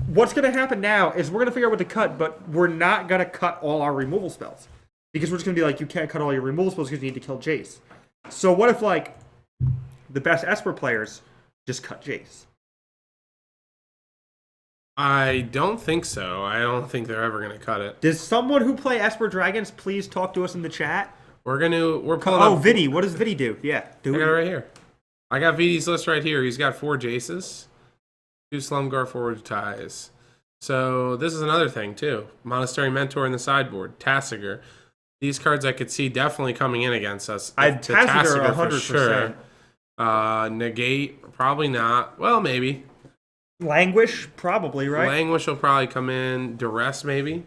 B: what's going to happen now is we're going to figure out what to cut, but we're not going to cut all our removal spells. Because we're just going to be like, you can't cut all your removal spells because you need to kill Jace. So what if like, the best Esper players just cut Jace?
A: I don't think so. I don't think they're ever going to cut it.
B: Does someone who play Esper Dragons please talk to us in the chat?
A: We're pulling
B: Oh,
A: up.
B: Vidi. What does Vidi do? Yeah.
A: I got it right here. I got VD's list right here. He's got 4 Jaces, 2 Slumgar, 4 Ties. So this is another thing too. Monastery Mentor in the sideboard. Tassiger. These cards I could see definitely coming in against us.
B: I'd
A: The
B: Tassiger
A: for
B: 100%.
A: sure. Negate, probably not. Well, maybe.
B: Languish, probably, right?
A: Languish will probably come in. Duress, maybe.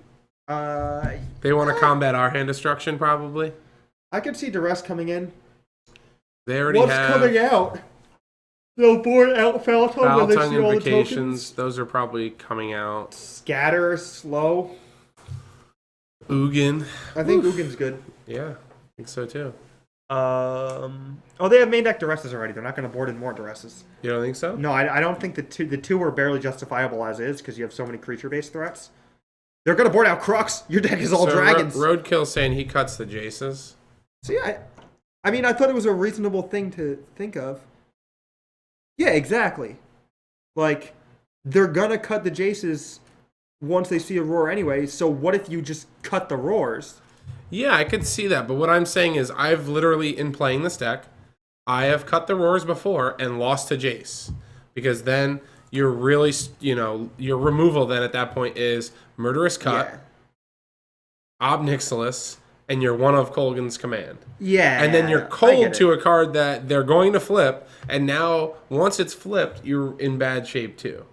B: Uh,
A: They want to combat our hand destruction, probably.
B: I could see Duress coming in.
A: They already
B: What's
A: have
B: coming out? They'll board out Faltong when they
A: Foul
B: see
A: Tongue
B: all the
A: Invocations.
B: tokens.
A: Those are probably coming out.
B: Scatter, slow.
A: Ugin.
B: I think Ugin's good.
A: Yeah, I think so too.
B: Oh, they have main deck Duresses already. They're not going to board in more Duresses.
A: You don't think so?
B: No, I don't think the two are barely justifiable as is because you have so many creature-based threats. They're going to board out Crux. Your deck is all
A: So
B: dragons.
A: Roadkill saying he cuts the Jaces.
B: See, I mean, I thought it was a reasonable thing to think of. Yeah, exactly. Like, they're gonna cut the Jaces once they see a roar anyway, so what if you just cut the roars?
A: Yeah, I could see that, but what I'm saying is I've literally, in playing this deck, I have cut the roars before and lost to Jace. Because then you're really, your removal then at that point is Murderous Cut, Ob Nixilis, and you're one of Colgan's command.
B: Yeah.
A: And then you're cold to a card that they're going to flip, and now, once it's flipped, you're in bad shape too.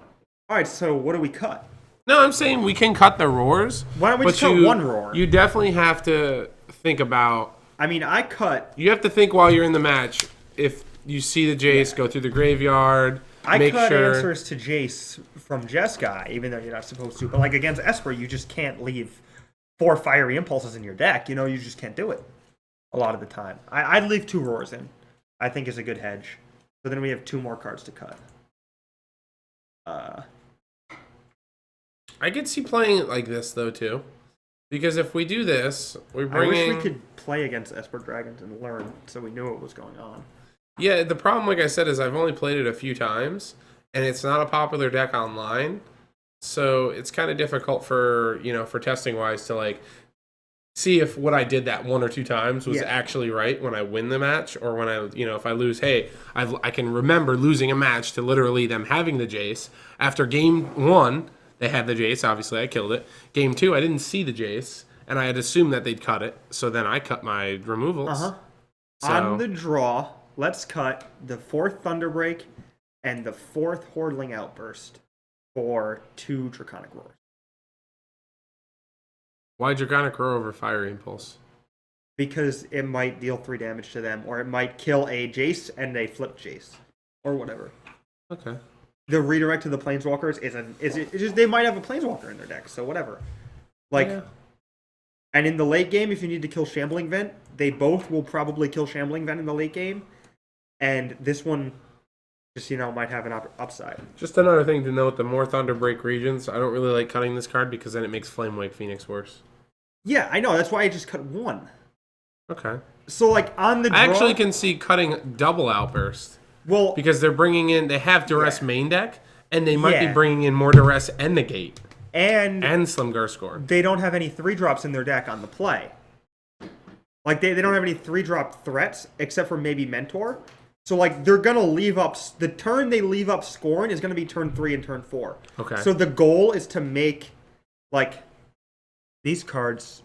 B: Alright, so what do we cut?
A: No, I'm saying we can cut the roars.
B: Why don't we just cut one roar?
A: You definitely have to think about...
B: I mean, I cut...
A: You have to think while you're in the match, if you see the Jace, go through the graveyard,
B: I cut answers to Jace from Jeskai, even though you're not supposed to. But like against Esper, you just can't leave 4 fiery impulses in your deck. You just can't do it a lot of the time. I'd leave 2 roars in. I think is a good hedge. So then we have 2 more cards to cut.
A: I could see playing it like this, though, too. Because if we do this, we bring
B: I wish we could play against Esper Dragons and learn so we knew what was going on.
A: Yeah, the problem, like I said, is I've only played it a few times, and it's not a popular deck online. So it's kind of difficult for testing-wise to, like, see if what I did that 1 or 2 times was actually right when I win the match, or when I, if I lose, hey, I can remember losing a match to literally them having the Jace. After game 1, they had the Jace, obviously I killed it. Game 2, I didn't see the Jace, and I had assumed that they'd cut it, so then I cut my removals.
B: So, on the draw, let's cut the 4th Thunderbreak and the 4th Hordling Outburst for 2 Draconic Roars.
A: Why Draconic Roar over Fiery Impulse?
B: Because it might deal 3 damage to them, or it might kill a Jace and a flip Jace, or whatever.
A: Okay.
B: The redirect to the Planeswalkers it's just they might have a Planeswalker in their deck, so whatever. And in the late game, if you need to kill Shambling Vent, they both will probably kill Shambling Vent in the late game, and this one just might have an upside.
A: Just another thing to note: the more Thunderbreak regions, I don't really like cutting this card because then it makes Flamewake Phoenix worse.
B: Yeah, I know. That's why I just cut 1.
A: Okay.
B: So on the draw,
A: I actually can see cutting double Outburst.
B: Well,
A: because they have Duress main deck, and they might be bringing in more Duress and Negate. And Slimgar Score.
B: They don't have any 3-drops in their deck on the play. Like, they don't have any 3-drop threats, except for maybe Mentor. So, they're going to leave up... The turn they leave up Scorn is going to be turn 3 and turn 4.
A: Okay.
B: So, the goal is to make, these cards...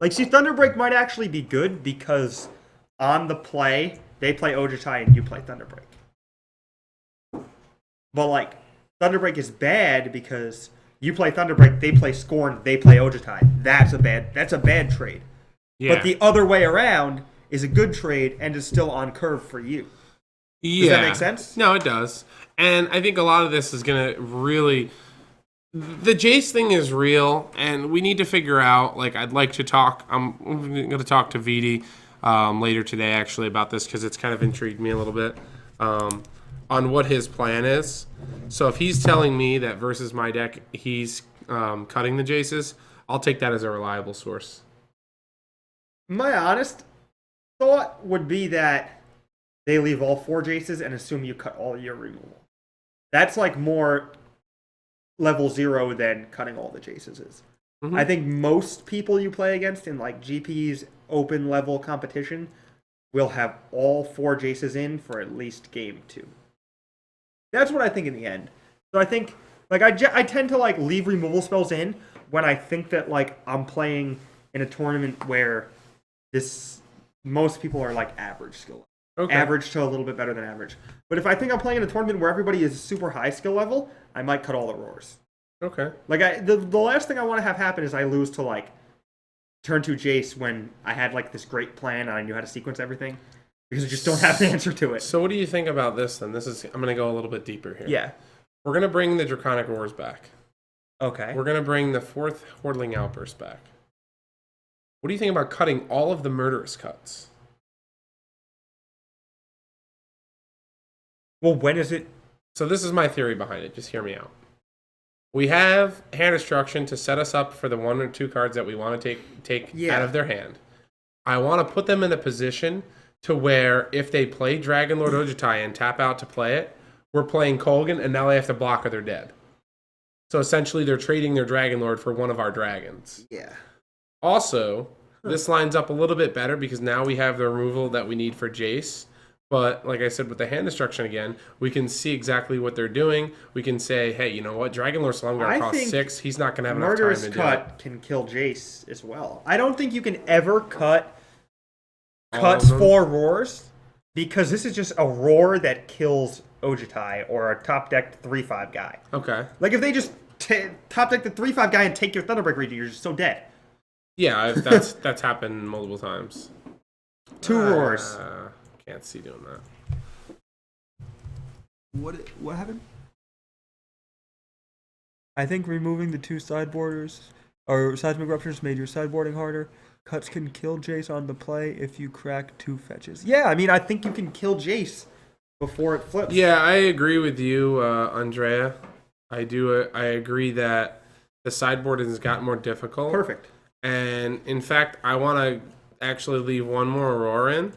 B: see, Thunderbreak might actually be good, because on the play, they play Ojutai and you play Thunderbreak. But, Thunderbreak is bad because you play Thunderbreak, they play Scorn, they play Ojutai. That's a bad trade. Yeah. But the other way around is a good trade and is still on curve for you.
A: Yeah.
B: Does that make sense?
A: No, it does. And I think a lot of this is going to really... The Jace thing is real, and we need to figure out, I'd like to talk... I'm going to talk to VD later today, actually, about this, because it's kind of intrigued me a little bit. On what his plan is. So if he's telling me that versus my deck he's cutting the Jaces, I'll take that as a reliable source.
B: My honest thought would be that they leave all 4 Jaces and assume you cut all your removal. That's more level 0 than cutting all the Jaces is. Mm-hmm. I think most people you play against in GP's open level competition will have all 4 Jaces in for at least game 2. That's what I think in the end. So I think, I tend to, leave removal spells in when I think that, I'm playing in a tournament where most people are, average skill. Okay. Average to a little bit better than average. But if I think I'm playing in a tournament where everybody is super high skill level, I might cut all the roars.
A: Okay.
B: The last thing I want to have happen is I lose to, turn 2 Jace when I had, this great plan and I knew how to sequence everything. Because I just don't have an answer to it.
A: So what do you think about this, then? I'm going to go a little bit deeper here.
B: Yeah.
A: We're going to bring the Draconic Roars back.
B: Okay.
A: We're going to bring the 4th Hordling Outburst back. What do you think about cutting all of the Murderous cuts?
B: Well, when is it?
A: So this is my theory behind it. Just hear me out. We have hand destruction to set us up for the 1 or 2 cards that we want to take out of their hand. I want to put them in a position to where if they play Dragon Lord Ojutai and tap out to play it, we're playing Colgan, and now they have to block or they're dead. So essentially, they're trading their Dragon Lord for one of our dragons.
B: Yeah.
A: Also, This lines up a little bit better because now we have the removal that we need for Jace. But like I said, with the hand destruction again, we can see exactly what they're doing. We can say, hey, you know what? Dragon Lord Slumguard costs 6. He's not going to have enough time
B: Murderous
A: to do it.
B: Cut can kill Jace as well. I don't think you can ever cut
A: All
B: cuts
A: of them?
B: for roars because this is just a roar that kills Ojitai or a top decked 3/5 guy.
A: Okay.
B: Like if they just top deck the 3/5 guy and take your Thunderbreak region, you're just so dead.
A: Yeah, that's happened multiple times.
B: 2 roars.
A: Can't see doing that.
B: What happened? I think removing the 2 sideboarders or seismic ruptures made your sideboarding harder. Cuts can kill Jace on the play if you crack 2 fetches. Yeah, I mean, I think you can kill Jace before it flips.
A: Yeah, I agree with you, Andrea. I do. I agree that the sideboard has gotten more difficult.
B: Perfect.
A: And in fact, I want to actually leave one more Aurora in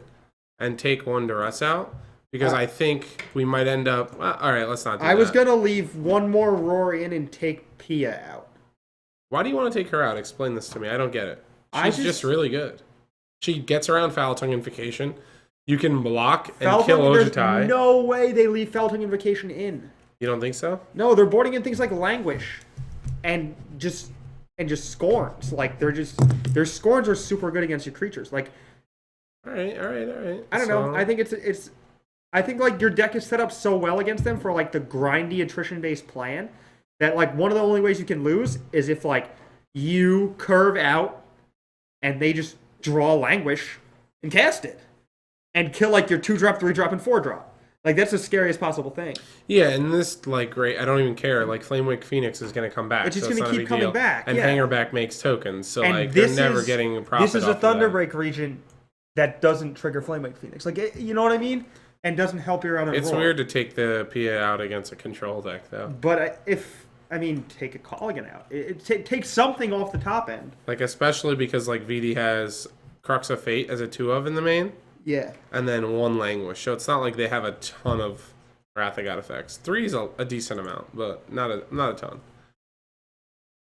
A: and take one Duress out because I think we might end up. Well, all right, let's not do that.
B: I was going to leave one more Roar in and take Pia out.
A: Why do you want to take her out? Explain this to me. I don't get it. She's
B: I
A: just really good. She gets around Foul Tongue Invocation. You can block and
B: Foul
A: kill
B: Tongue, there's
A: Ojitai.
B: no way they leave Foul Tongue Invocation in.
A: You don't think so?
B: No, they're boarding in things like Languish and just Scorns. Like their Scorns are super good against your creatures. Like
A: All right.
B: I don't know. I think it's I think like your deck is set up so well against them for like the grindy attrition based plan that like one of the only ways you can lose is if like you curve out and they just draw Languish and cast it and kill like your 2-drop, 3-drop, and 4-drop. Like that's the scariest possible thing.
A: Yeah, and this like great. I don't even care. Like Flamewake Phoenix is going to come back.
B: It's just
A: so
B: going to keep coming back.
A: And
B: yeah.
A: Hangerback makes tokens, so
B: And
A: like they're
B: this
A: never
B: is-
A: getting a profit.
B: This is a
A: off of that.
B: Thunderbreak region that doesn't trigger Flamewake Phoenix. Like you know what I mean? And doesn't help you around.
A: It's
B: roll.
A: weird to take the PA out against a control deck, though.
B: But take a Colligan out. Take something off the top end.
A: Like especially because like VD has Crux of Fate as a 2-of in the main,
B: Yeah.
A: and then 1 Languish. So it's not like they have a ton of Wrath of God effects. 3 is a decent amount, but not a ton.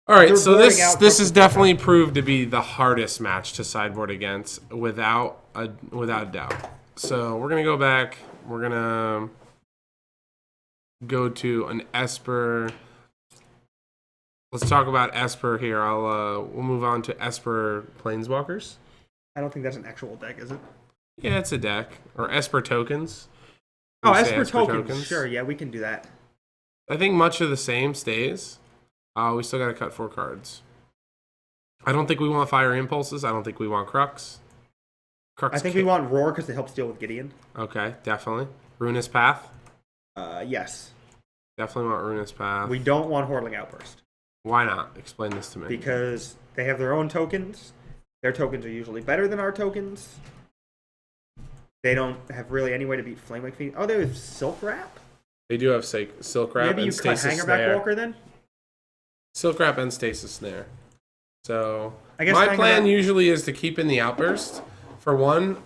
A: All right,
B: They're
A: so
B: boarding
A: this
B: out
A: this
B: Crux
A: has
B: of
A: definitely proved to be the hardest match to sideboard against without a doubt. So we're gonna go back. We're gonna go to an Esper. Let's talk about Esper here. We'll move on to Esper Planeswalkers.
B: I don't think that's an actual deck, is it?
A: Yeah, it's a deck or Esper tokens.
B: Oh,
A: We say
B: Esper tokens. Sure, yeah, we can do that.
A: I think much of the same stays. We still got to cut 4 cards. I don't think we want Fire Impulses. I don't think we want Crux.
B: I think we want Roar because it helps deal with Gideon.
A: Okay, definitely. Ruinous Path.
B: Yes.
A: Definitely want Ruinous Path.
B: We don't want Hordeling Outburst
A: Why not? Explain this to me.
B: because they have their own tokens. Their tokens are usually better than our tokens. They don't have really any way to beat Flamewake Phoenix. Oh, they have Silk Wrap?
A: They do have Silk Wrap
B: Maybe you
A: and
B: cut
A: Stasis
B: Hangerback
A: Snare.
B: Walker then?
A: Silk Wrap and Stasis Snare. So
B: I guess
A: my plan
B: Hangerback-
A: usually is to keep in the Outburst. For one,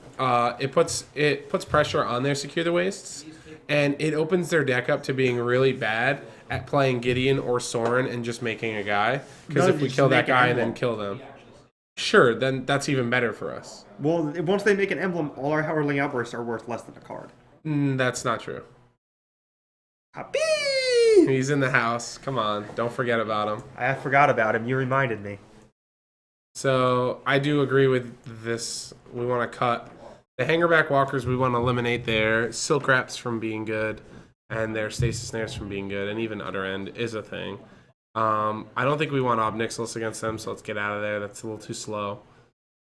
A: it puts pressure on their Secure the Wastes, and it opens their deck up to being really bad at playing Gideon or Sorin and just making a guy. Because
B: No,
A: if we
B: just
A: kill that
B: make an
A: guy and
B: emblem.
A: then kill them, sure, then that's even better for us.
B: Well, once they make an emblem, all our Hordeling Outbursts are worth less than a card.
A: That's not true.
B: Happy!
A: He's in the house. Come on, don't forget about him.
B: I forgot about him. You reminded me.
A: So I do agree with this. We want to cut the Hangerback Walkers. We want to eliminate their Silk Wraps from being good, and their Stasis Snares from being good, and even Utter End is a thing. I don't think we want Ob Nixilis against them, so let's get out of there. That's a little too slow.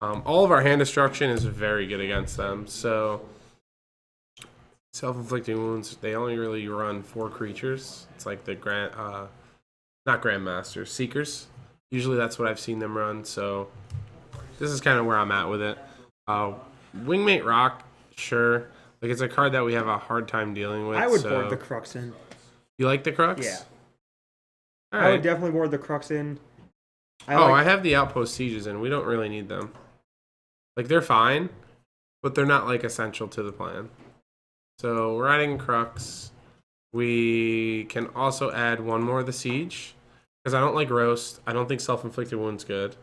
A: All of our hand destruction is very good against them. So self-inflicting wounds. They only really run 4 creatures. It's like the not Grandmasters, Seekers. Usually that's what I've seen them run, so this is kind of where I'm at with it. Wingmate Rock, sure. Like it's a card that we have a hard time dealing with.
B: I would
A: so...
B: board the Crux in.
A: You like the Crux?
B: Yeah.
A: All
B: I
A: right.
B: would definitely board the Crux in.
A: I have the Outpost Sieges in. We don't really need them. Like they're fine, but they're not like essential to the plan. So we're adding Crux. We can also add one more of the Siege. Because I don't like Roast. I don't think Self-Inflicted Wound's good.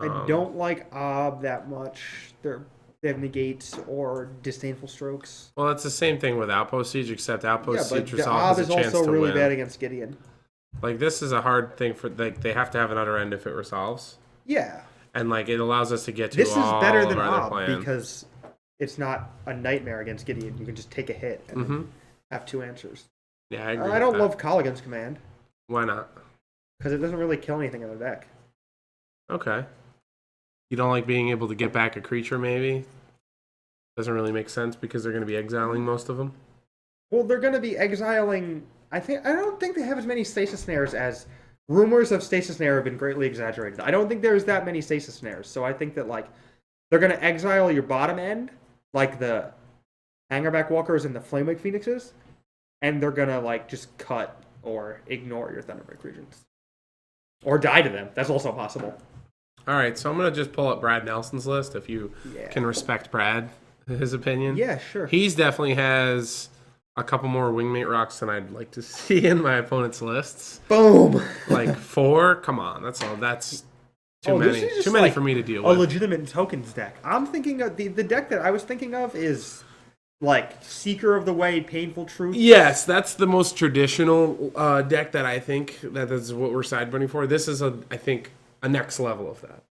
B: I don't like Ob that much. They have negates or disdainful strokes.
A: Well, it's the same thing with Outpost Siege, except
B: Yeah,
A: Outpost
B: but
A: Siege
B: the
A: Resolve
B: Ob
A: has
B: is
A: a chance
B: also
A: to
B: really
A: win.
B: bad against Gideon.
A: Like, this is a hard thing for, like, they have to have an utter end if it resolves.
B: Yeah.
A: And, like, it allows us to get to
B: This is
A: all
B: better than
A: of our other
B: Ob
A: plans.
B: because it's not a nightmare against Gideon. You can just take a hit and then have 2 answers.
A: Yeah, I agree
B: I don't
A: with that.
B: love Colligan's command
A: Why not?
B: because it doesn't really kill anything in the deck.
A: Okay. You don't like being able to get back a creature, maybe? Doesn't really make sense because they're going to be exiling most of them.
B: Well, they're going to be exiling. I don't think they have as many stasis snares as rumors of stasis snare have been greatly exaggerated. I don't think there's that many stasis snares, so I think that like they're going to exile your bottom end, like the Hangerback Walkers and the Flamewake Phoenixes, and they're going to like just cut or ignore your Thunderbreak Regents, or die to them. That's also possible.
A: All right, so I'm going to just pull up Brad Nelson's list if you can respect Brad, his opinion.
B: Yeah, sure.
A: He's definitely has a couple more Wingmate rocks than I'd like to see in my opponent's lists.
B: Boom.
A: Like 4? Come on, that's all. That's too many.
B: This is
A: Too many
B: like
A: for me to deal
B: a
A: with.
B: legitimate tokens deck. I'm thinking of the deck that I was thinking of is like Seeker of the Way, Painful Truth.
A: Yes, that's the most traditional deck that I think that is what we're sideboarding for. This is I think a next level of that.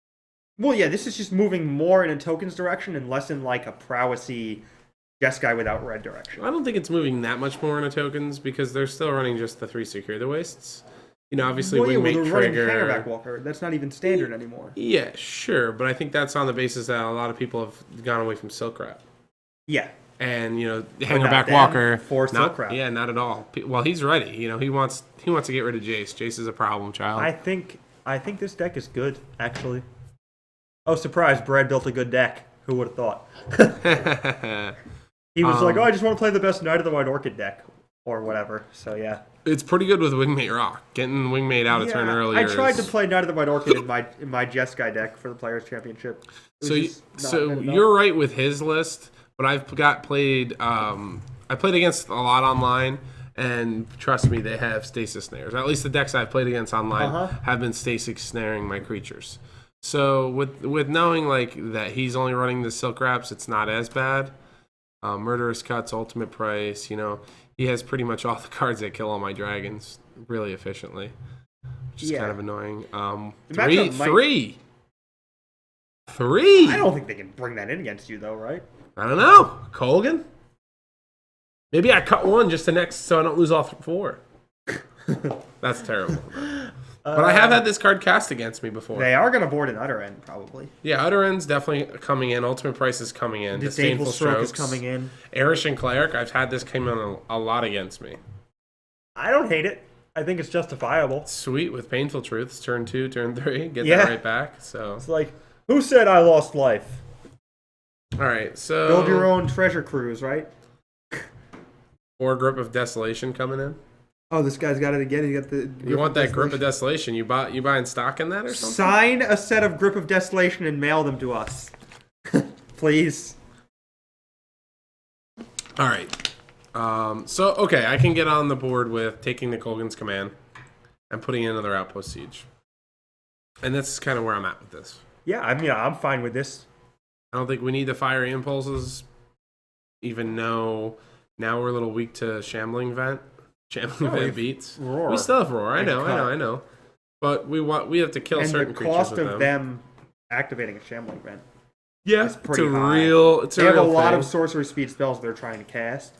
B: Well, yeah, this is just moving more in a tokens direction and less in like a prowessy Jeskai without red direction.
A: I don't think it's moving that much more into tokens because they're still running just the 3 Secure the Wastes. You know, obviously Wingmate
B: they're
A: Trigger.
B: running Hangerback Walker. That's not even standard anymore.
A: Yeah, sure, but I think that's on the basis that a lot of people have gone away from Silk Wrap.
B: Yeah.
A: And, you know,
B: not
A: Hangerback
B: them,
A: Walker.
B: for Silk Wrap.
A: Yeah, not at all. Well, he's ready. You know, he wants to get rid of Jace. Jace is a problem child.
B: I think this deck is good, actually. Oh, surprise, Brad built a good deck. Who would have thought? He was like, oh, I just want to play the best Knight of the White Orchid deck. Or whatever. So, yeah.
A: It's pretty good with Wingmate Rock. Getting Wingmate out a turn earlier.
B: I tried to play Knight of the White Orchid in my Jeskai deck for the Players' Championship.
A: So you're right with his list, but I played against a lot online, and trust me, they have stasis snares. At least the decks I've played against online have been stasis snaring my creatures. So with knowing like that he's only running the Silk Wraps, it's not as bad. Murderous Cuts, Ultimate Price, you know, he has pretty much all the cards that kill all my dragons really efficiently, which is kind of annoying. Three.
B: I don't think they can bring that in against you, though, right?
A: I don't know. Colgan? Maybe I cut one just so I don't lose all 4. That's terrible. But I have had this card cast against me before.
B: They are going to board an Utter End, probably.
A: Yeah, Utter End's definitely coming in. Ultimate Price is coming in.
B: Disdainful Stroke is coming in.
A: Erish and Cleric, I've had this come in a lot against me.
B: I don't hate it. I think it's justifiable.
A: Sweet, with Painful Truths, turn 2, turn 3, get that right back. So
B: it's like, who said I lost life?
A: All right, so
B: build your own treasure cruise, right?
A: Or Grip of Desolation coming in.
B: Oh, this guy's got it again. He got the.
A: You want that Grip of Desolation? You buying stock in that or something?
B: Sign a set of Grip of Desolation and mail them to us, please.
A: All right. So okay, I can get on the board with taking the Colgan's command and putting in another Outpost Siege, and that's kind of where I'm at with this.
B: Yeah, I mean, I'm fine with this.
A: I don't think we need the Fiery Impulses, even though now we're a little weak to Shambling Vent. Shambling Vent beats.
B: Roar.
A: We still have Roar. I know. But we have to kill certain creatures with them.
B: And the cost of them activating a Shambling Vent.
A: Yeah,
B: it's pretty high.
A: They have
B: a lot of sorcery speed spells they're trying to cast,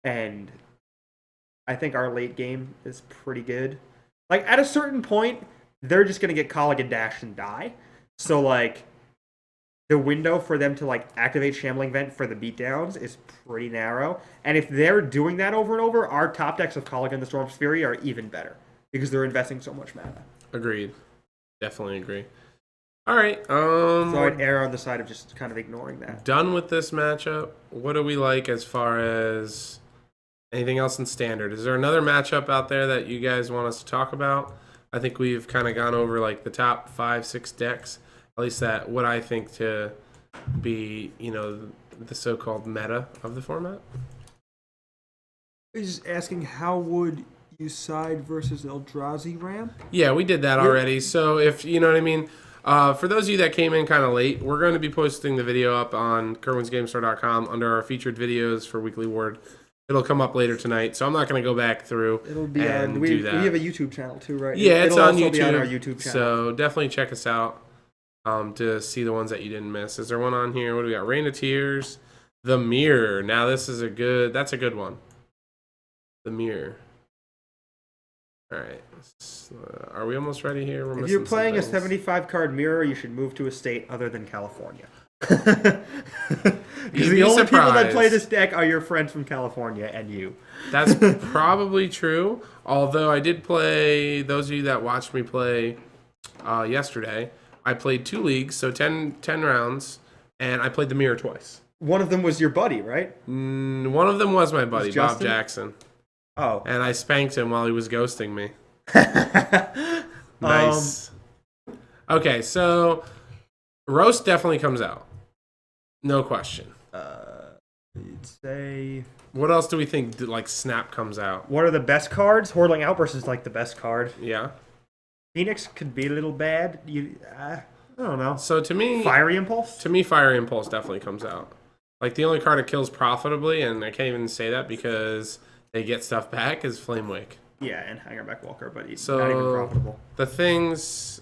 B: and I think our late game is pretty good. Like at a certain point, they're just gonna get Colligan Dash and die. So like, the window for them to like activate Shambling Vent for the beatdowns is pretty narrow. And if they're doing that over and over, our top decks of Colligan the Storm's Fury are even better because they're investing so much mana.
A: Agreed. Definitely agree. All right.
B: So I'd err on the side of just kind of ignoring that.
A: Done with this matchup. What do we like as far as anything else in Standard? Is there another matchup out there that you guys want us to talk about? I think we've kind of gone over like the top 5-6 decks. At least that what I think to be, you know, the so-called meta of the format.
B: He's asking how would you side versus Eldrazi ramp?
A: Yeah, we did that already. So if you know what I mean, For those of you that came in kind of late, we're going to be posting the video up on kerwinsgamestore.com under our featured videos for Weekly Ward. It'll come up later tonight, so I'm not going to go back through
B: It'll be
A: and
B: we
A: do that.
B: We have a YouTube channel too, right?
A: Yeah, it's
B: It'll
A: on
B: also
A: YouTube.
B: Be on our YouTube channel.
A: So definitely check us out to see the ones that you didn't miss. Is there one on here? What do we got? Rain of Tears, The Mirror. Now this is that's a good one. The Mirror. All right. Are we almost ready here? We're
B: If you're
A: missing some
B: playing a
A: things.
B: 75 card mirror, you should move to a state other than California. Because
A: You'd
B: the
A: be
B: only people that
A: surprised.
B: play this deck are your friends from California and you.
A: That's probably true. Although I did play, those of you that watched me play yesterday, I played 2 leagues, so 10 rounds, and I played the Mirror twice.
B: One of them was your buddy, right?
A: One of them was my buddy,
B: Was
A: Bob
B: Justin?
A: Jackson.
B: Oh.
A: And I spanked him while he was ghosting me. Nice. Okay, so Roast definitely comes out. No question.
B: You'd say...
A: What else do we think, like, Snap comes out?
B: What are the best cards? Hordling Outburst is like the best card.
A: Yeah.
B: Phoenix could be a little bad. I don't know.
A: So to me...
B: Fiery Impulse?
A: To me, Fire Impulse definitely comes out. Like, the only card it kills profitably, and I can't even say that because they get stuff back, is Flame Wake.
B: Yeah, and Hangerback Walker, but he's
A: So,
B: not even profitable.
A: The things...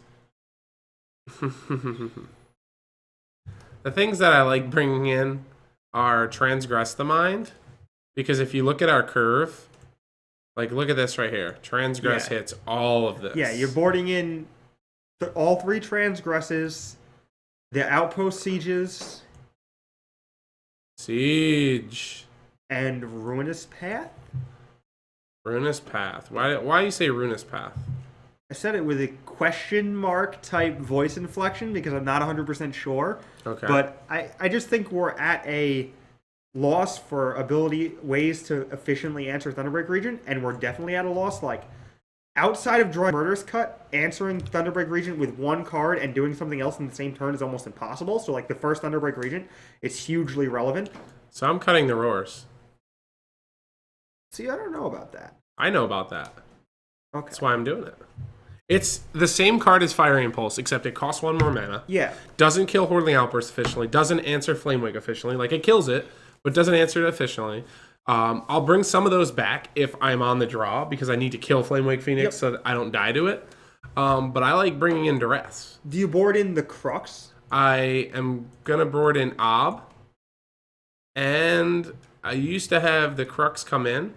A: the things that I like bringing in are Transgress the Mind. Because if you look at our curve, like, look at this right here. Transgress hits all of this.
B: Yeah, you're boarding in all 3 Transgresses, the Outpost Sieges,
A: Siege.
B: and Ruinous Path?
A: Ruinous Path. Why you say Ruinous Path?
B: I said it with a question mark type voice inflection because I'm not 100% sure.
A: Okay.
B: But I just think we're at a loss for ways to efficiently answer Thunderbreak Regent, and we're definitely at a loss. Like, outside of drawing Murderous Cut, answering Thunderbreak Regent with 1 card and doing something else in the same turn is almost impossible. So, like, the first Thunderbreak Regent is hugely relevant.
A: So I'm cutting the roars.
B: See, I don't know about that.
A: I know about that.
B: Okay.
A: That's why I'm doing it. It's the same card as Fiery Impulse, except it costs 1 more mana.
B: Yeah.
A: Doesn't kill Hordling Outburst efficiently. Doesn't answer Flame Wake efficiently. Like, it kills it, but doesn't answer it efficiently. I'll bring some of those back if I'm on the draw, because I need to kill Flame Wake Phoenix so that I don't die to it. But I like bringing in Duress.
B: Do you board in the Crux?
A: I am going to board in Ob. And I used to have the Crux come in.